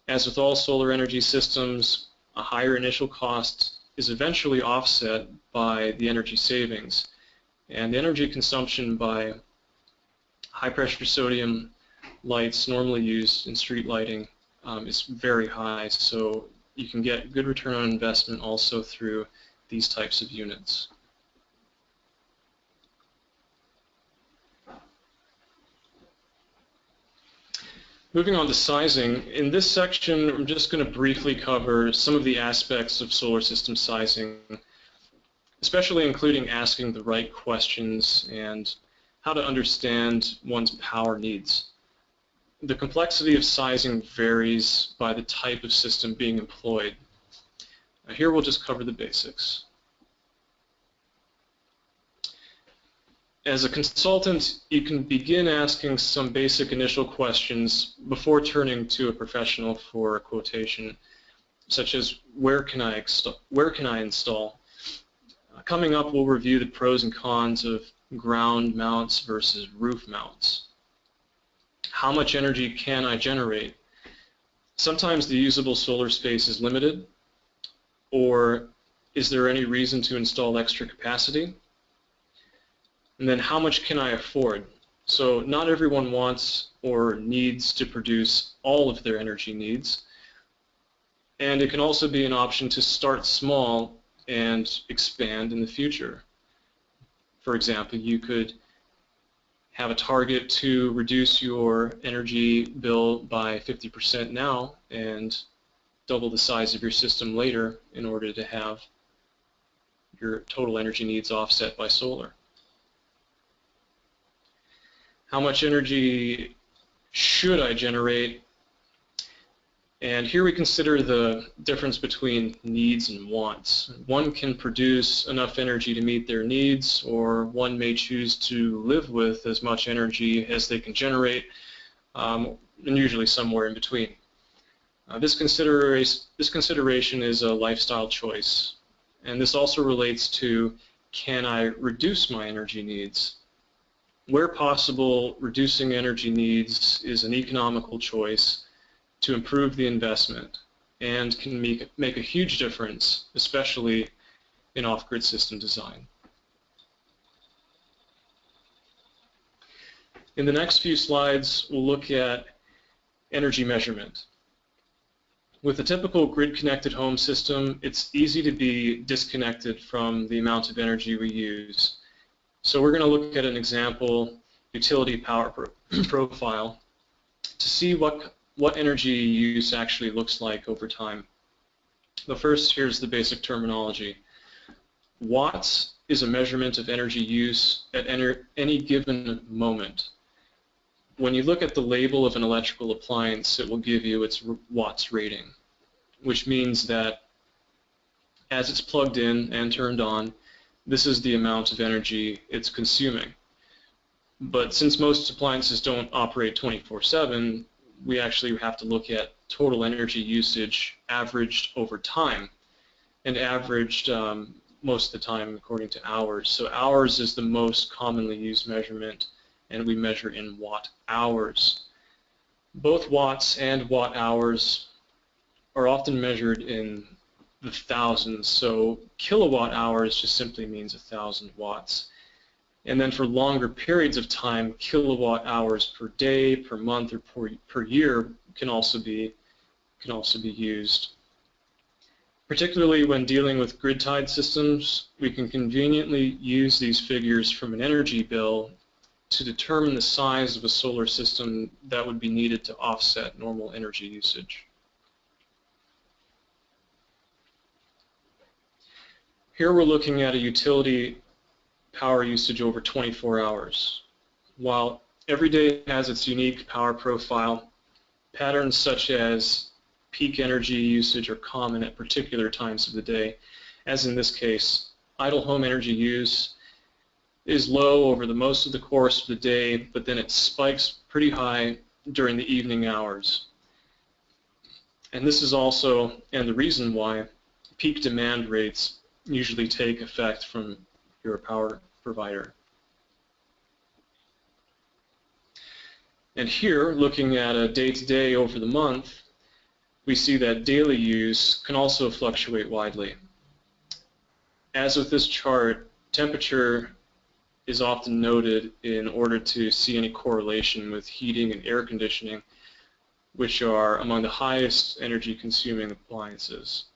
As with all solar energy systems, a higher initial cost is eventually offset by the energy savings. And the energy consumption by high-pressure sodium lights normally used in street lighting is very high, so you can get good return on investment also through these types of units. Moving on to sizing, in this section I'm just going to briefly cover some of the aspects of solar system sizing, especially including asking the right questions and how to understand one's power needs. The complexity of sizing varies by the type of system being employed. Here we'll just cover the basics. As a consultant, you can begin asking some basic initial questions before turning to a professional for a quotation, such as where can I install? Coming up, we'll review the pros and cons of ground mounts versus roof mounts. How much energy can I generate? Sometimes the usable solar space is limited, or is there any reason to install extra capacity? And then how much can I afford? So not everyone wants or needs to produce all of their energy needs. And it can also be an option to start small and expand in the future. For example, you could have a target to reduce your energy bill by 50% now and double the size of your system later in order to have your total energy needs offset by solar. How much energy should I generate? And here we consider the difference between needs and wants. One can produce enough energy to meet their needs, or one may choose to live with as much energy as they can generate, and usually somewhere in between. This consideration is a lifestyle choice, and this also relates to, can I reduce my energy needs? Where possible, reducing energy needs is an economical choice to improve the investment and can make a huge difference, especially in off-grid system design. In the next few slides, we'll look at energy measurement. With a typical grid-connected home system, it's easy to be disconnected from the amount of energy we use. So we're going to look at an example utility power profile to see what energy use actually looks like over time. But first, here's the basic terminology. Watts is a measurement of energy use at any given moment. When you look at the label of an electrical appliance, it will give you its watts rating, which means that as it's plugged in and turned on, this is the amount of energy it's consuming. But since most appliances don't operate 24/7, we actually have to look at total energy usage averaged over time, and averaged most of the time according to hours. So hours is the most commonly used measurement, and we measure in watt hours. Both watts and watt hours are often measured in the thousands, so kilowatt hours just simply means 1,000 watts. And then for longer periods of time, kilowatt hours per day, per month, or per year can also be used. Particularly when dealing with grid-tied systems, we can conveniently use these figures from an energy bill to determine the size of a solar system that would be needed to offset normal energy usage. Here we're looking at a utility power usage over 24 hours. While every day has its unique power profile, patterns such as peak energy usage are common at particular times of the day. As in this case, idle home energy use is low over the most of the course of the day, but then it spikes pretty high during the evening hours. And this is also, and the reason why, peak demand rates usually take effect from your power provider. And here, looking at a day-to-day over the month, we see that daily use can also fluctuate widely. As with this chart, temperature is often noted in order to see any correlation with heating and air conditioning, which are among the highest energy consuming appliances.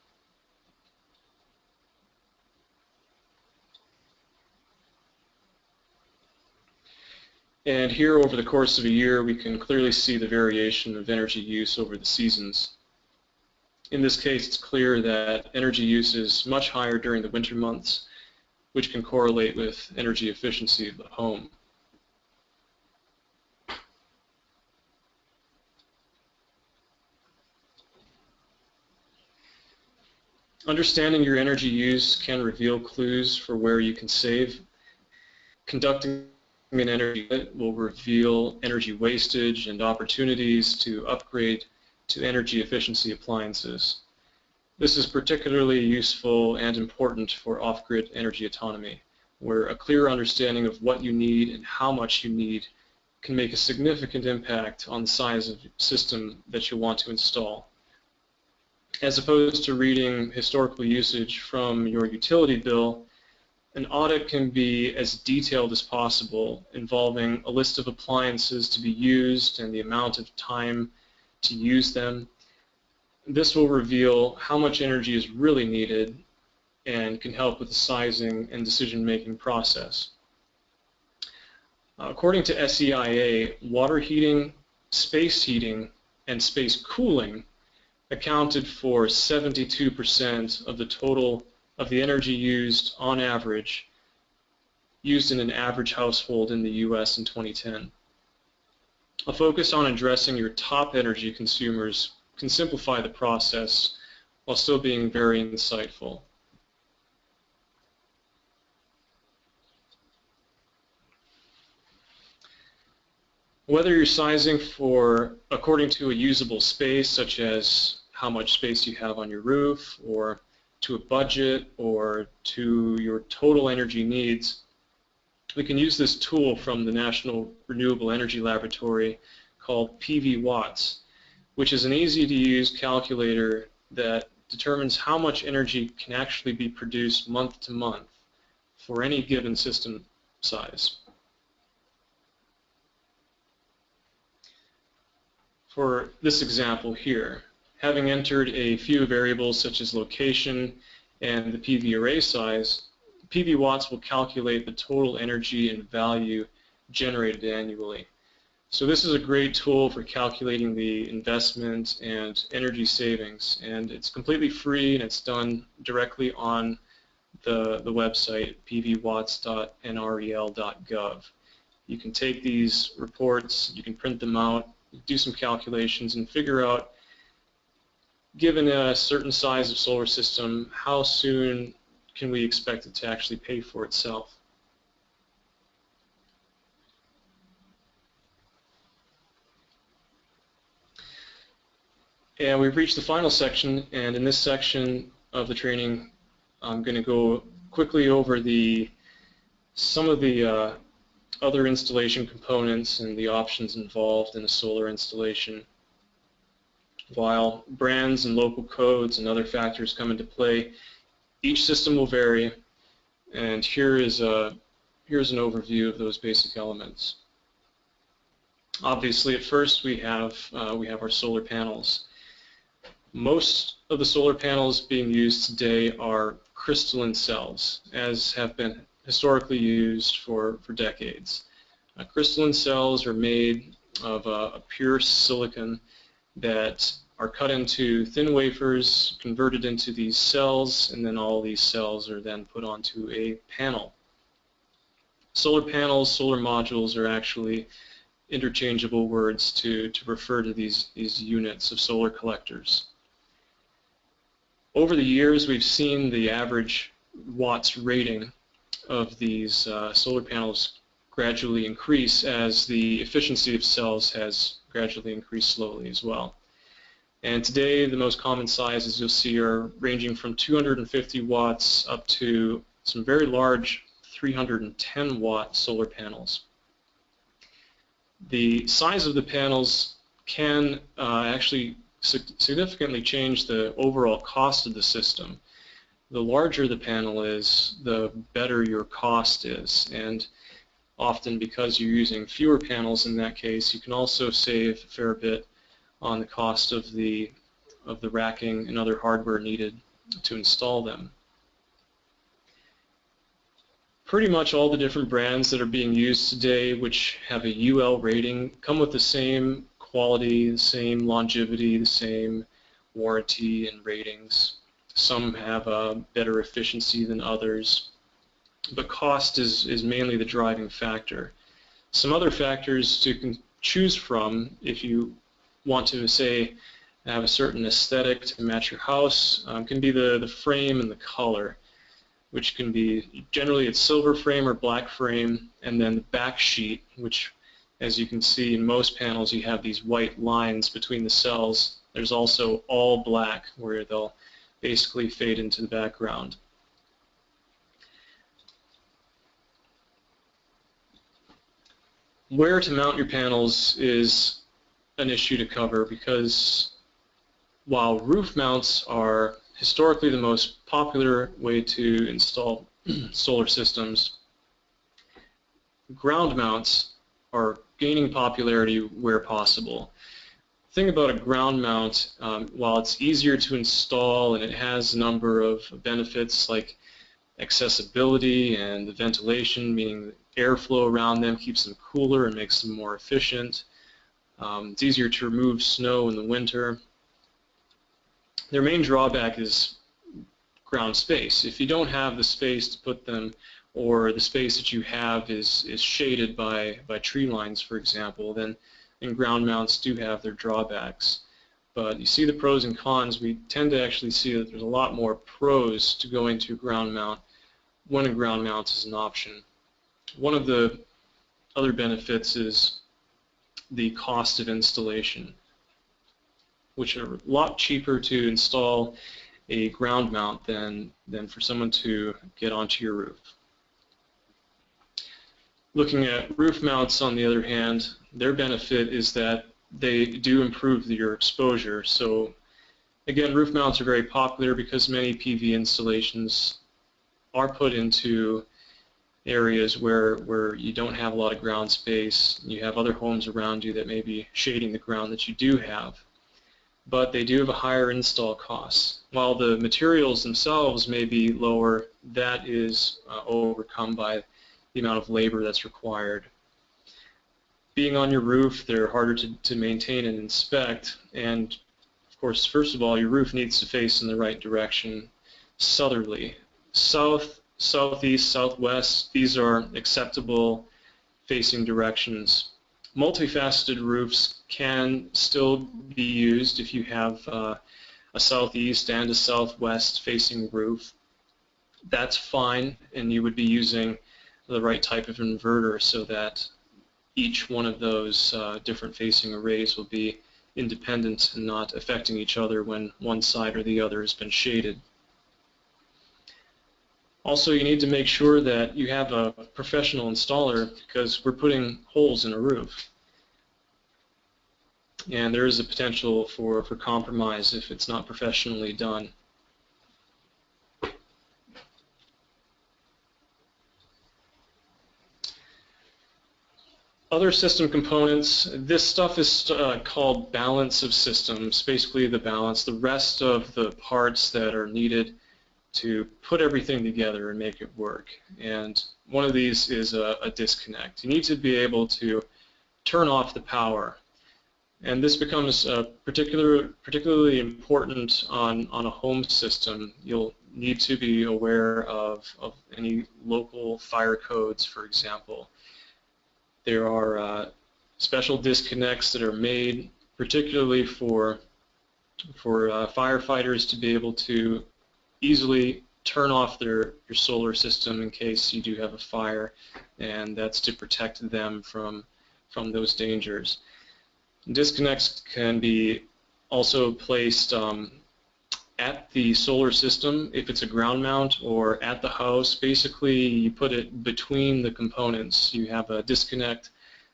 And here over the course of a year, we can clearly see the variation of energy use over the seasons. In this case, it's clear that energy use is much higher during the winter months, which can correlate with energy efficiency of the home. Understanding your energy use can reveal clues for where you can save. Conducting an energy audit will reveal energy wastage and opportunities to upgrade to energy efficiency appliances. This is particularly useful and important for off-grid energy autonomy, where a clear understanding of what you need and how much you need can make a significant impact on the size of system that you want to install. As opposed to reading historical usage from your utility bill, an audit can be as detailed as possible, involving a list of appliances to be used and the amount of time to use them. This will reveal how much energy is really needed and can help with the sizing and decision-making process. According to SEIA, water heating, space heating, and space cooling accounted for 72% of the total of the energy used on average, used in an average household in the US in 2010. A focus on addressing your top energy consumers can simplify the process while still being very insightful. Whether you're sizing for according to a usable space, such as how much space you have on your roof, or to a budget, or to your total energy needs, we can use this tool from the National Renewable Energy Laboratory called PV Watts, which is an easy-to-use calculator that determines how much energy can actually be produced month to month for any given system size. For this example here, having entered a few variables such as location and the PV array size, PV Watts will calculate the total energy and value generated annually. So this is a great tool for calculating the investment and energy savings, and it's completely free and it's done directly on the website pvwatts.nrel.gov. You can take these reports, you can print them out, do some calculations, and figure out, given a certain size of solar system, how soon can we expect it to actually pay for itself. And we've reached the final section, and in this section of the training, I'm going to go quickly over some of the other installation components and the options involved in a solar installation. While brands and local codes and other factors come into play, each system will vary, and here's an overview of those basic elements. Obviously, at first we have our solar panels. Most of the solar panels being used today are crystalline cells, as have been historically used for decades. Crystalline cells are made of a pure silicon that are cut into thin wafers, converted into these cells, and then all these cells are then put onto a panel. Solar panels, solar modules are actually interchangeable words to refer to these units of solar collectors. Over the years, we've seen the average watts rating of these solar panels gradually increase as the efficiency of cells has gradually increased slowly as well. And today, the most common sizes you'll see are ranging from 250 watts up to some very large 310 watt solar panels. The size of the panels can actually significantly change the overall cost of the system. The larger the panel is, the better your cost is, and often because you're using fewer panels in that case, you can also save a fair bit on the cost of the racking and other hardware needed to install them. pretty much all the different brands that are being used today, which have a UL rating, come with the same quality, the same longevity, the same warranty and ratings. Some have a better efficiency than others, but cost is mainly the driving factor. Some other factors to choose from if you want to, say, have a certain aesthetic to match your house can be the frame and the color, which can be, generally it's silver frame or black frame, and then the back sheet, which, as you can see in most panels, you have these white lines between the cells. There's also all black, where they'll basically fade into the background. Where to mount your panels is an issue to cover, because while roof mounts are historically the most popular way to install solar systems, ground mounts are gaining popularity where possible. The thing about a ground mount, while it's easier to install and it has a number of benefits like accessibility and the ventilation, meaning the airflow around them keeps them cooler and makes them more efficient. It's easier to remove snow in the winter. Their main drawback is ground space. If you don't have the space to put them, or the space that you have is shaded by tree lines, for example, then ground mounts do have their drawbacks. But you see the pros and cons. We tend to actually see that there's a lot more pros to going to a ground mount when a ground mount is an option. One of the other benefits is the cost of installation, which are a lot cheaper to install a ground mount than for someone to get onto your roof. Looking at roof mounts, on the other hand, their benefit is that they do improve your exposure. So again, roof mounts are very popular because many PV installations are put into areas where you don't have a lot of ground space. You have other homes around you that may be shading the ground that you do have. But they do have a higher install cost. While the materials themselves may be lower, that is overcome by the amount of labor that's required. Being on your roof, they're harder to maintain and inspect, and of course, first of all, your roof needs to face in the right direction, southerly. South, southeast, southwest, these are acceptable facing directions. Multifaceted roofs can still be used if you have a southeast and a southwest facing roof. That's fine, and you would be using the right type of inverter so that each one of those different facing arrays will be independent and not affecting each other when one side or the other has been shaded. Also, you need to make sure that you have a professional installer, because we're putting holes in a roof. And there is a potential for compromise if it's not professionally done. Other system components, this stuff is called balance of systems, basically the balance, the rest of the parts that are needed to put everything together and make it work. And one of these is a disconnect. You need to be able to turn off the power. And this becomes particularly important on a home system. You'll need to be aware of any local fire codes, for example. There are special disconnects that are made particularly for firefighters to be able to easily turn off your solar system in case you do have a fire, and that's to protect them from those dangers. Disconnects can be also placed at the solar system if it's a ground mount, or at the house. Basically, you put it between the components. You have a disconnect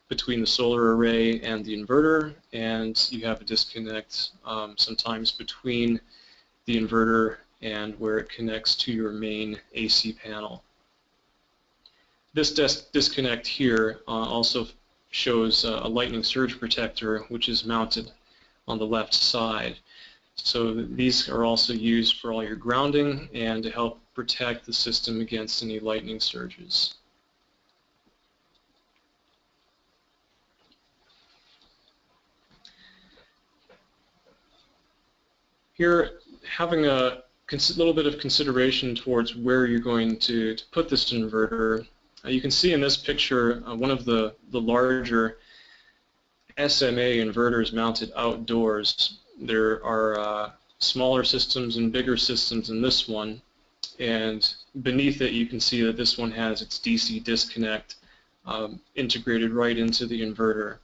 between the solar array and the inverter, and you have a disconnect sometimes between the inverter and where it connects to your main AC panel. This disconnect here also shows a lightning surge protector, which is mounted on the left side. So these are also used for all your grounding and to help protect the system against any lightning surges. Here, having a little bit of consideration towards where you're going to put this inverter. You can see in this picture one of the larger SMA inverters mounted outdoors. There are smaller systems and bigger systems in this one, and beneath it you can see that this one has its DC disconnect integrated right into the inverter.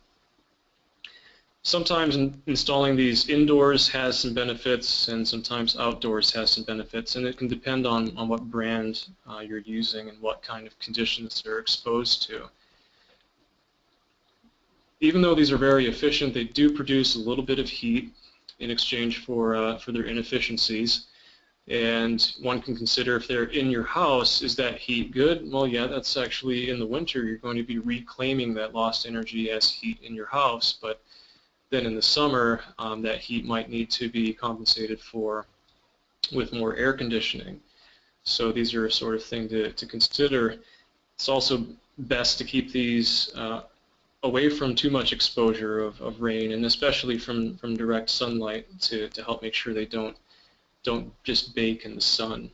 Sometimes installing these indoors has some benefits, and sometimes outdoors has some benefits, and it can depend on what brand you're using and what kind of conditions they're exposed to. Even though these are very efficient, they do produce a little bit of heat in exchange for their inefficiencies. And one can consider, if they're in your house, is that heat good? Well, yeah, that's actually in the winter. You're going to be reclaiming that lost energy as heat in your house, but then in the summer, that heat might need to be compensated for with more air conditioning. So these are a sort of thing to consider. It's also best to keep these away from too much exposure of rain, and especially from direct sunlight, to help make sure they don't just bake in the sun.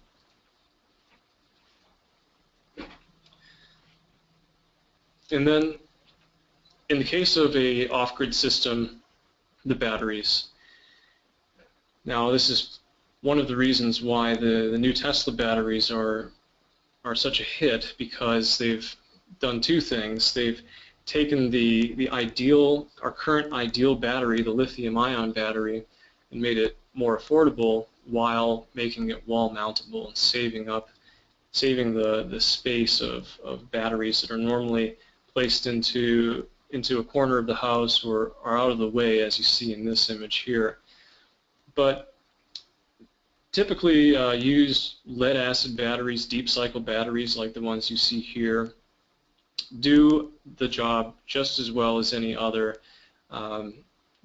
And then in the case of a off-grid system, the batteries. Now this is one of the reasons why the new Tesla batteries are such a hit, because they've done two things. They've taken our current ideal battery, the lithium-ion battery, and made it more affordable while making it wall mountable and saving the space of batteries that are normally placed into a corner of the house or are out of the way, as you see in this image here. But typically use lead-acid batteries, deep cycle batteries like the ones you see here, do the job just as well as any other,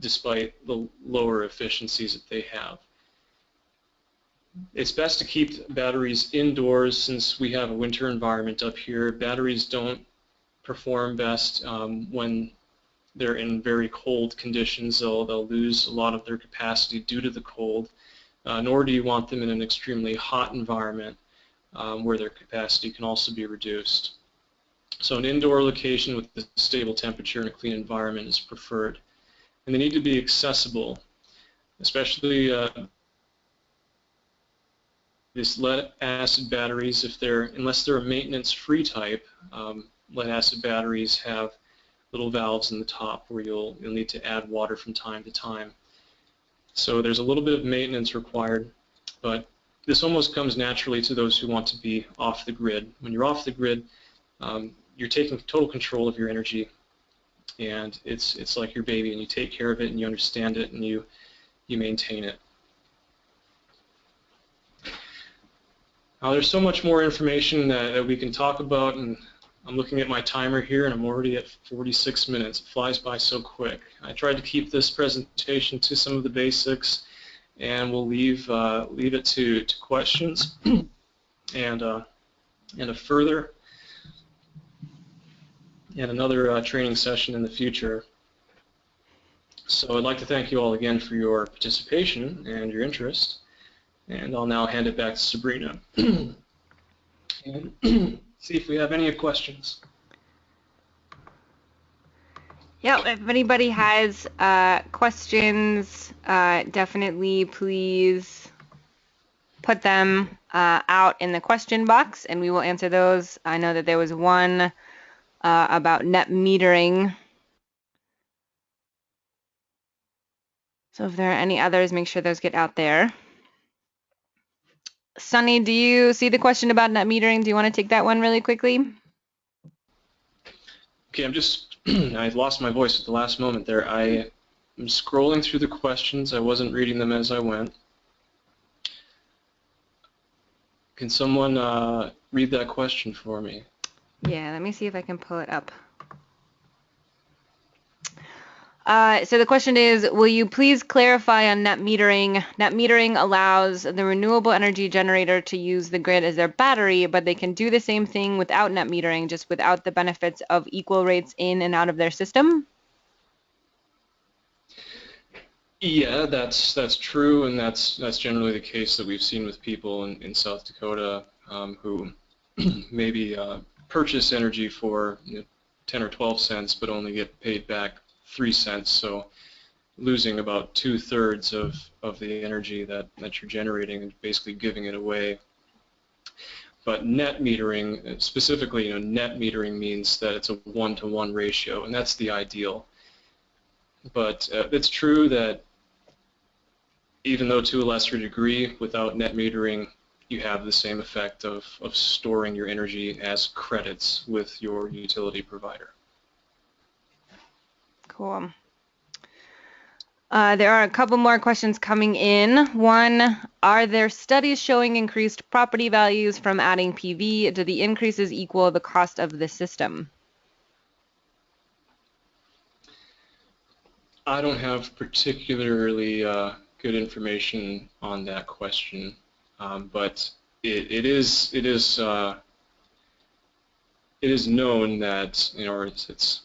despite the lower efficiencies that they have. It's best to keep batteries indoors since we have a winter environment up here. Batteries don't perform best when they're in very cold conditions. They'll lose a lot of their capacity due to the cold, nor do you want them in an extremely hot environment where their capacity can also be reduced. So an indoor location with a stable temperature and a clean environment is preferred. And they need to be accessible, especially these lead-acid batteries. Unless they're a maintenance-free type, lead-acid batteries have little valves in the top where you'll need to add water from time to time. So there's a little bit of maintenance required, but this almost comes naturally to those who want to be off the grid. When you're off the grid, you're taking total control of your energy, and it's like your baby, and you take care of it, and you understand it, and you maintain it. Now, there's so much more information that we can talk about, and I'm looking at my timer here, and I'm already at 46 minutes. It flies by so quick. I tried to keep this presentation to some of the basics, and we'll leave it to questions and another training session in the future. So I'd like to thank you all again for your participation and your interest, and I'll now hand it back to Sabrina and see if we have any questions. Yeah, if anybody has questions, definitely please put them out in the question box, and we will answer those. I know that there was one about net metering. So if there are any others, make sure those get out there. Sunny, do you see the question about net metering? Do you want to take that one really quickly? Okay, I lost my voice at the last moment there. I am scrolling through the questions. I wasn't reading them as I went. Can someone read that question for me? Yeah, let me see if I can pull it up. So the question is, will you please clarify on net metering? Net metering allows the renewable energy generator to use the grid as their battery, but they can do the same thing without net metering, just without the benefits of equal rates in and out of their system. Yeah, that's true, and that's generally the case that we've seen with people in South Dakota who maybe purchase energy for 10 or 12 cents, but only get paid back 3 cents. So losing about 2/3 of the energy that you're generating and basically giving it away. But net metering, specifically, net metering means that it's a 1-to-1 ratio, and that's the ideal. But it's true that even though to a lesser degree, without net metering, you have the same effect of storing your energy as credits with your utility provider. Cool. There are a couple more questions coming in. One, are there studies showing increased property values from adding PV? Do the increases equal the cost of the system? I don't have particularly good information on that question, but it is known that it's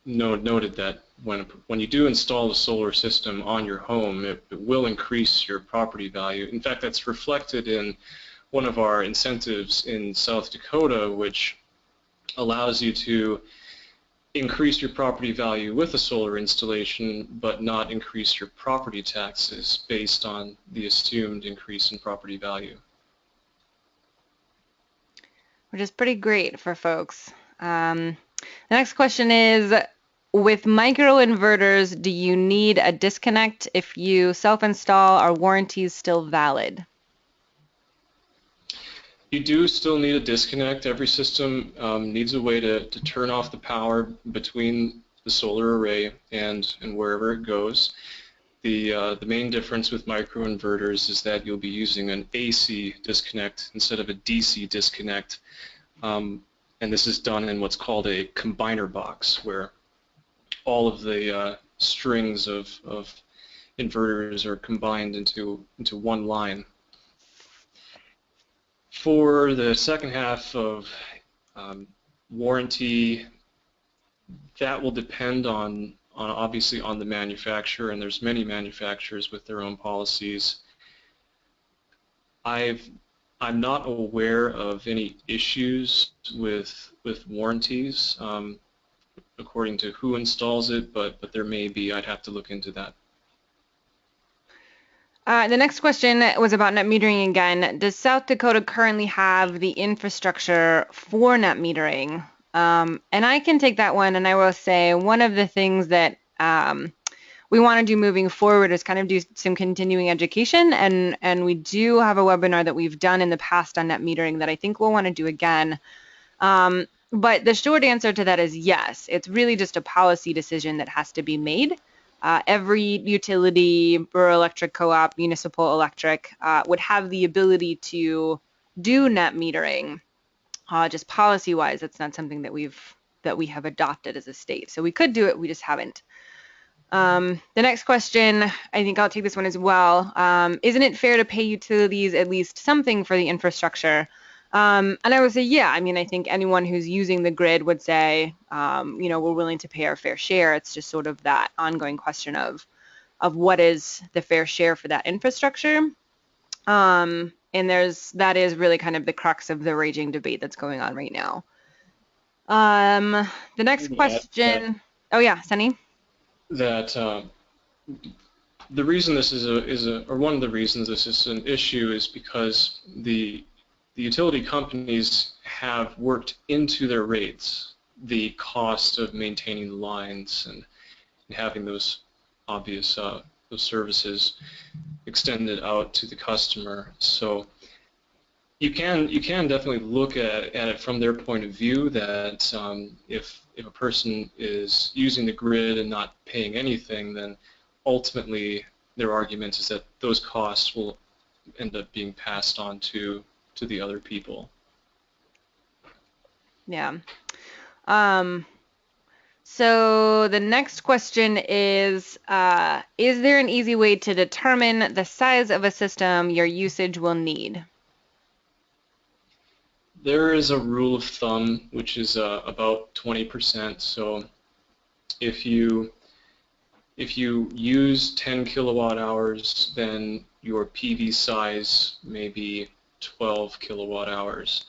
noted that when you do install a solar system on your home, it will increase your property value. In fact, that's reflected in one of our incentives in South Dakota, which allows you to increase your property value with a solar installation, but not increase your property taxes based on the assumed increase in property value. Which is pretty great for folks. The next question is, with microinverters, do you need a disconnect? If you self-install, are warranties still valid? You do still need a disconnect. Every system needs a way to turn off the power between the solar array and wherever it goes. The main difference with microinverters is that you'll be using an AC disconnect instead of a DC disconnect, and this is done in what's called a combiner box, where all of the strings of inverters are combined into one line. For the second half of warranty, that will depend on obviously on the manufacturer, and there's many manufacturers with their own policies. I'm not aware of any issues with warranties according to who installs it, but there may be. I'd have to look into that. The next question was about net metering again. Does South Dakota currently have the infrastructure for net metering? And I can take that one, and I will say one of the things that we want to do moving forward is kind of do some continuing education, and we do have a webinar that we've done in the past on net metering that I think we'll want to do again. But the short answer to that is yes. It's really just a policy decision that has to be made. Every utility, rural electric co-op, municipal electric would have the ability to do net metering. Just policy-wise, that's not something that we have adopted as a state. So we could do it, we just haven't. The next question, I think I'll take this one as well. Isn't it fair to pay utilities at least something for the infrastructure? And I would say, yeah, I mean, I think anyone who's using the grid would say, we're willing to pay our fair share. It's just sort of that ongoing question of what is the fair share for that infrastructure. And that is really kind of the crux of the raging debate that's going on right now. The next question. Oh yeah, Sunny. That the reason this or one of the reasons this is an issue is because the utility companies have worked into their rates the cost of maintaining the lines and having those obvious those services extended out to the customer. So you can definitely look at it from their point of view that if a person is using the grid and not paying anything, then ultimately their argument is that those costs will end up being passed on to the other people. Yeah. So the next question is there an easy way to determine the size of a system your usage will need? There is a rule of thumb, which is about 20%. So if you use 10 kilowatt hours, then your PV size may be 12 kilowatt hours.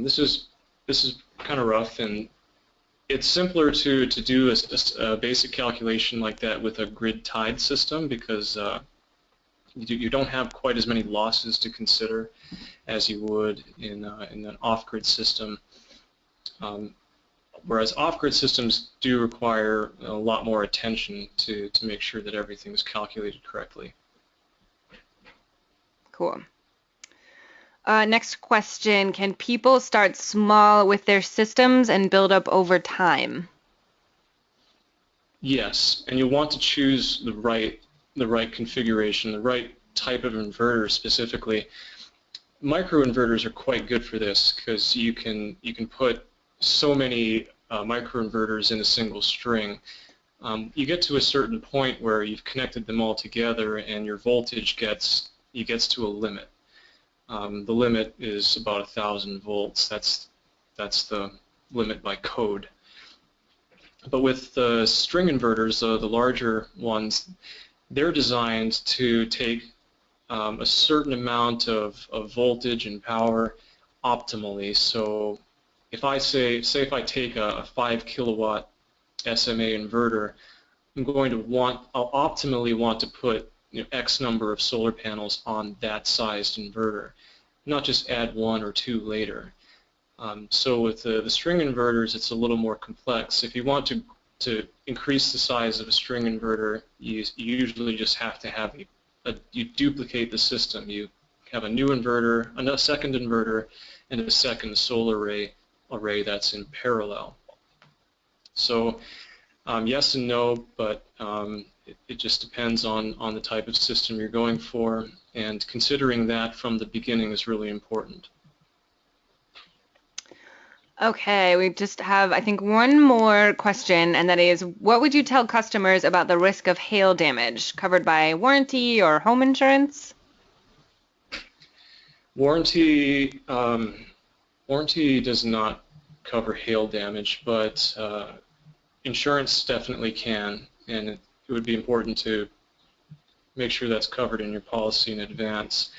This is kind of rough, and it's simpler to do a basic calculation like that with a grid-tied system, because you don't have quite as many losses to consider as you would in an off-grid system. Whereas off-grid systems do require a lot more attention to make sure that everything is calculated correctly. Cool. Next question, can people start small with their systems and build up over time? Yes, and you'll want to choose the right configuration, the right type of inverter specifically. Microinverters are quite good for this, because you can put so many microinverters in a single string. You get to a certain point where you've connected them all together, and your voltage gets to a limit. The limit is about 1,000 volts. That's the limit by code. But with the string inverters, the larger ones, they're designed to take a certain amount of voltage and power optimally. So if I say if I take a 5 kilowatt SMA inverter, I'll optimally want to put X number of solar panels on that sized inverter, not just add one or two later. So with the string inverters, it's a little more complex. If you want to increase the size of a string inverter, you usually just have to have you duplicate the system. You have a new inverter, a second inverter, and a second solar array that's in parallel. So yes and no, but it just depends on the type of system you're going for, and considering that from the beginning is really important. Okay, we just have, I think, one more question, and that is, what would you tell customers about the risk of hail damage covered by warranty or home insurance? Warranty does not cover hail damage, but insurance definitely can, and it would be important to make sure that's covered in your policy in advance.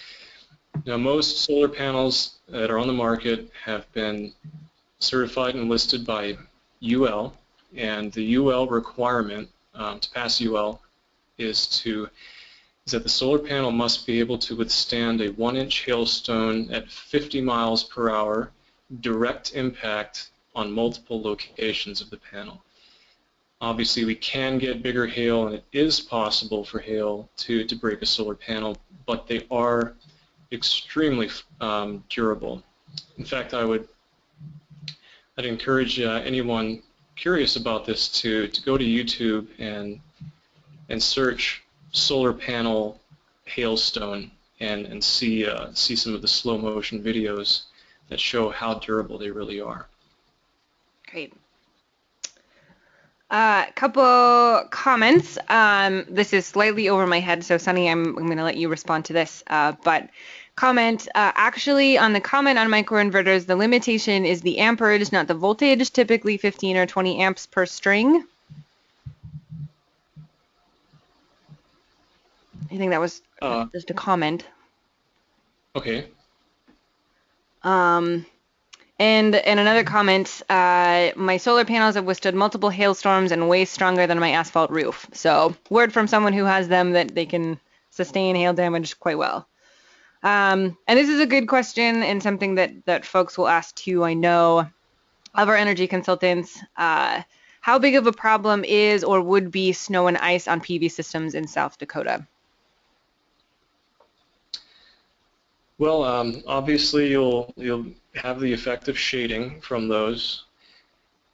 Now, most solar panels that are on the market have been certified and listed by UL, and the UL requirement to pass UL is that the solar panel must be able to withstand a 1-inch hailstone at 50 miles per hour, direct impact on multiple locations of the panel. Obviously, we can get bigger hail, and it is possible for hail to break a solar panel, but they are extremely durable. In fact, I'd encourage anyone curious about this to go to YouTube and search solar panel hailstone and see some of the slow motion videos that show how durable they really are. Great. Couple comments. This is slightly over my head, so Sunny, I'm going to let you respond to this. But comment, actually on the comment on microinverters, the limitation is the amperage, not the voltage, typically 15 or 20 amps per string. I think that was just a comment. Okay. And another comment, my solar panels have withstood multiple hailstorms and way stronger than my asphalt roof. So word from someone who has them that they can sustain hail damage quite well. And this is a good question and something that folks will ask too, I know, of our energy consultants. How big of a problem is or would be snow and ice on PV systems in South Dakota? Well, obviously you'll have the effect of shading from those,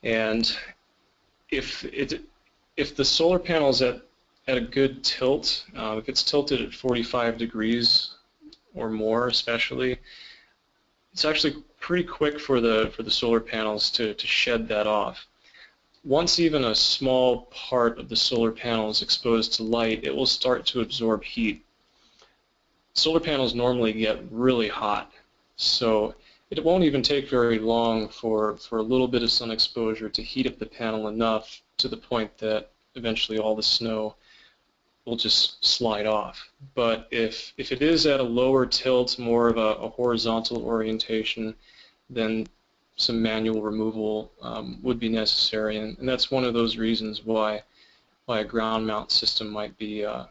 and if the solar panel is at a good tilt, if it's tilted at 45 degrees or more, especially, it's actually pretty quick for the solar panels to shed that off. once even a small part of the solar panel is exposed to light, it will start to absorb heat. Solar panels normally get really hot, so it won't even take very long for a little bit of sun exposure to heat up the panel enough to the point that eventually all the snow will just slide off. But if it is at a lower tilt, more of a horizontal orientation, then some manual removal would be necessary, and that's one of those reasons why a ground mount system might be a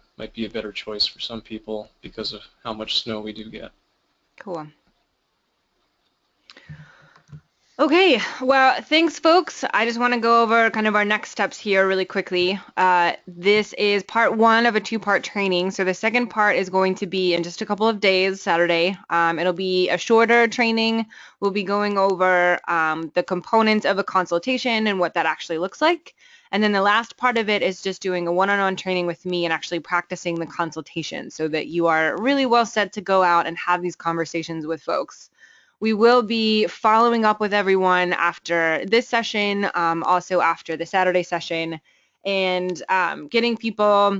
better choice for some people because of how much snow we do get. Cool. Okay, well, thanks, folks. I just want to go over kind of our next steps here really quickly. This is part one of a two-part training. So the second part is going to be in just a couple of days, Saturday. It'll be a shorter training. We'll be going over the components of a consultation and what that actually looks like. And then the last part of it is just doing a one-on-one training with me and actually practicing the consultation so that you are really well set to go out and have these conversations with folks. We will be following up with everyone after this session, also after the Saturday session, and getting people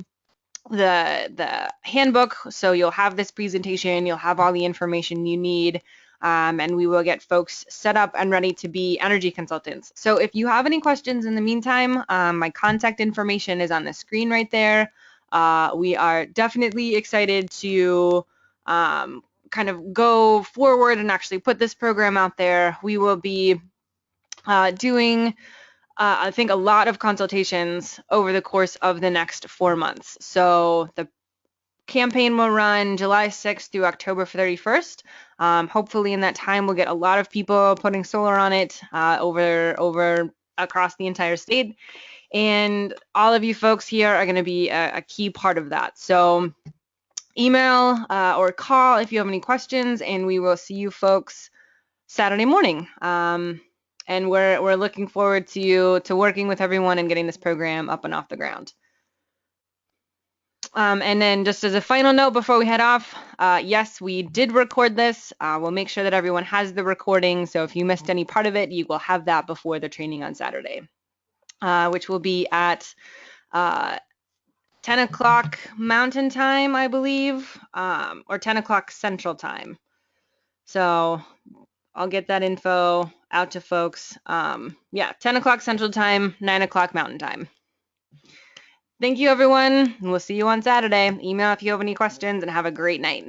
the handbook. So you'll have this presentation, you'll have all the information you need, and we will get folks set up and ready to be energy consultants. So if you have any questions in the meantime, my contact information is on the screen right there. We are definitely excited to kind of go forward and actually put this program out there. We will be doing, I think, a lot of consultations over the course of the next 4 months. So the campaign will run July 6th through October 31st. Hopefully in that time we'll get a lot of people putting solar on it over across the entire state. And all of you folks here are going to be a key part of that. So email or call if you have any questions, and we will see you folks Saturday morning. And we're looking forward to working with everyone and getting this program up and off the ground. And then just as a final note before we head off, yes, we did record this. We'll make sure that everyone has the recording. So if you missed any part of it, you will have that before the training on Saturday, which will be at 10 o'clock Mountain Time, I believe, or 10 o'clock Central Time. So I'll get that info out to folks. Yeah, 10 o'clock Central Time, 9 o'clock Mountain Time. Thank you, everyone. We'll see you on Saturday. Email if you have any questions, and have a great night.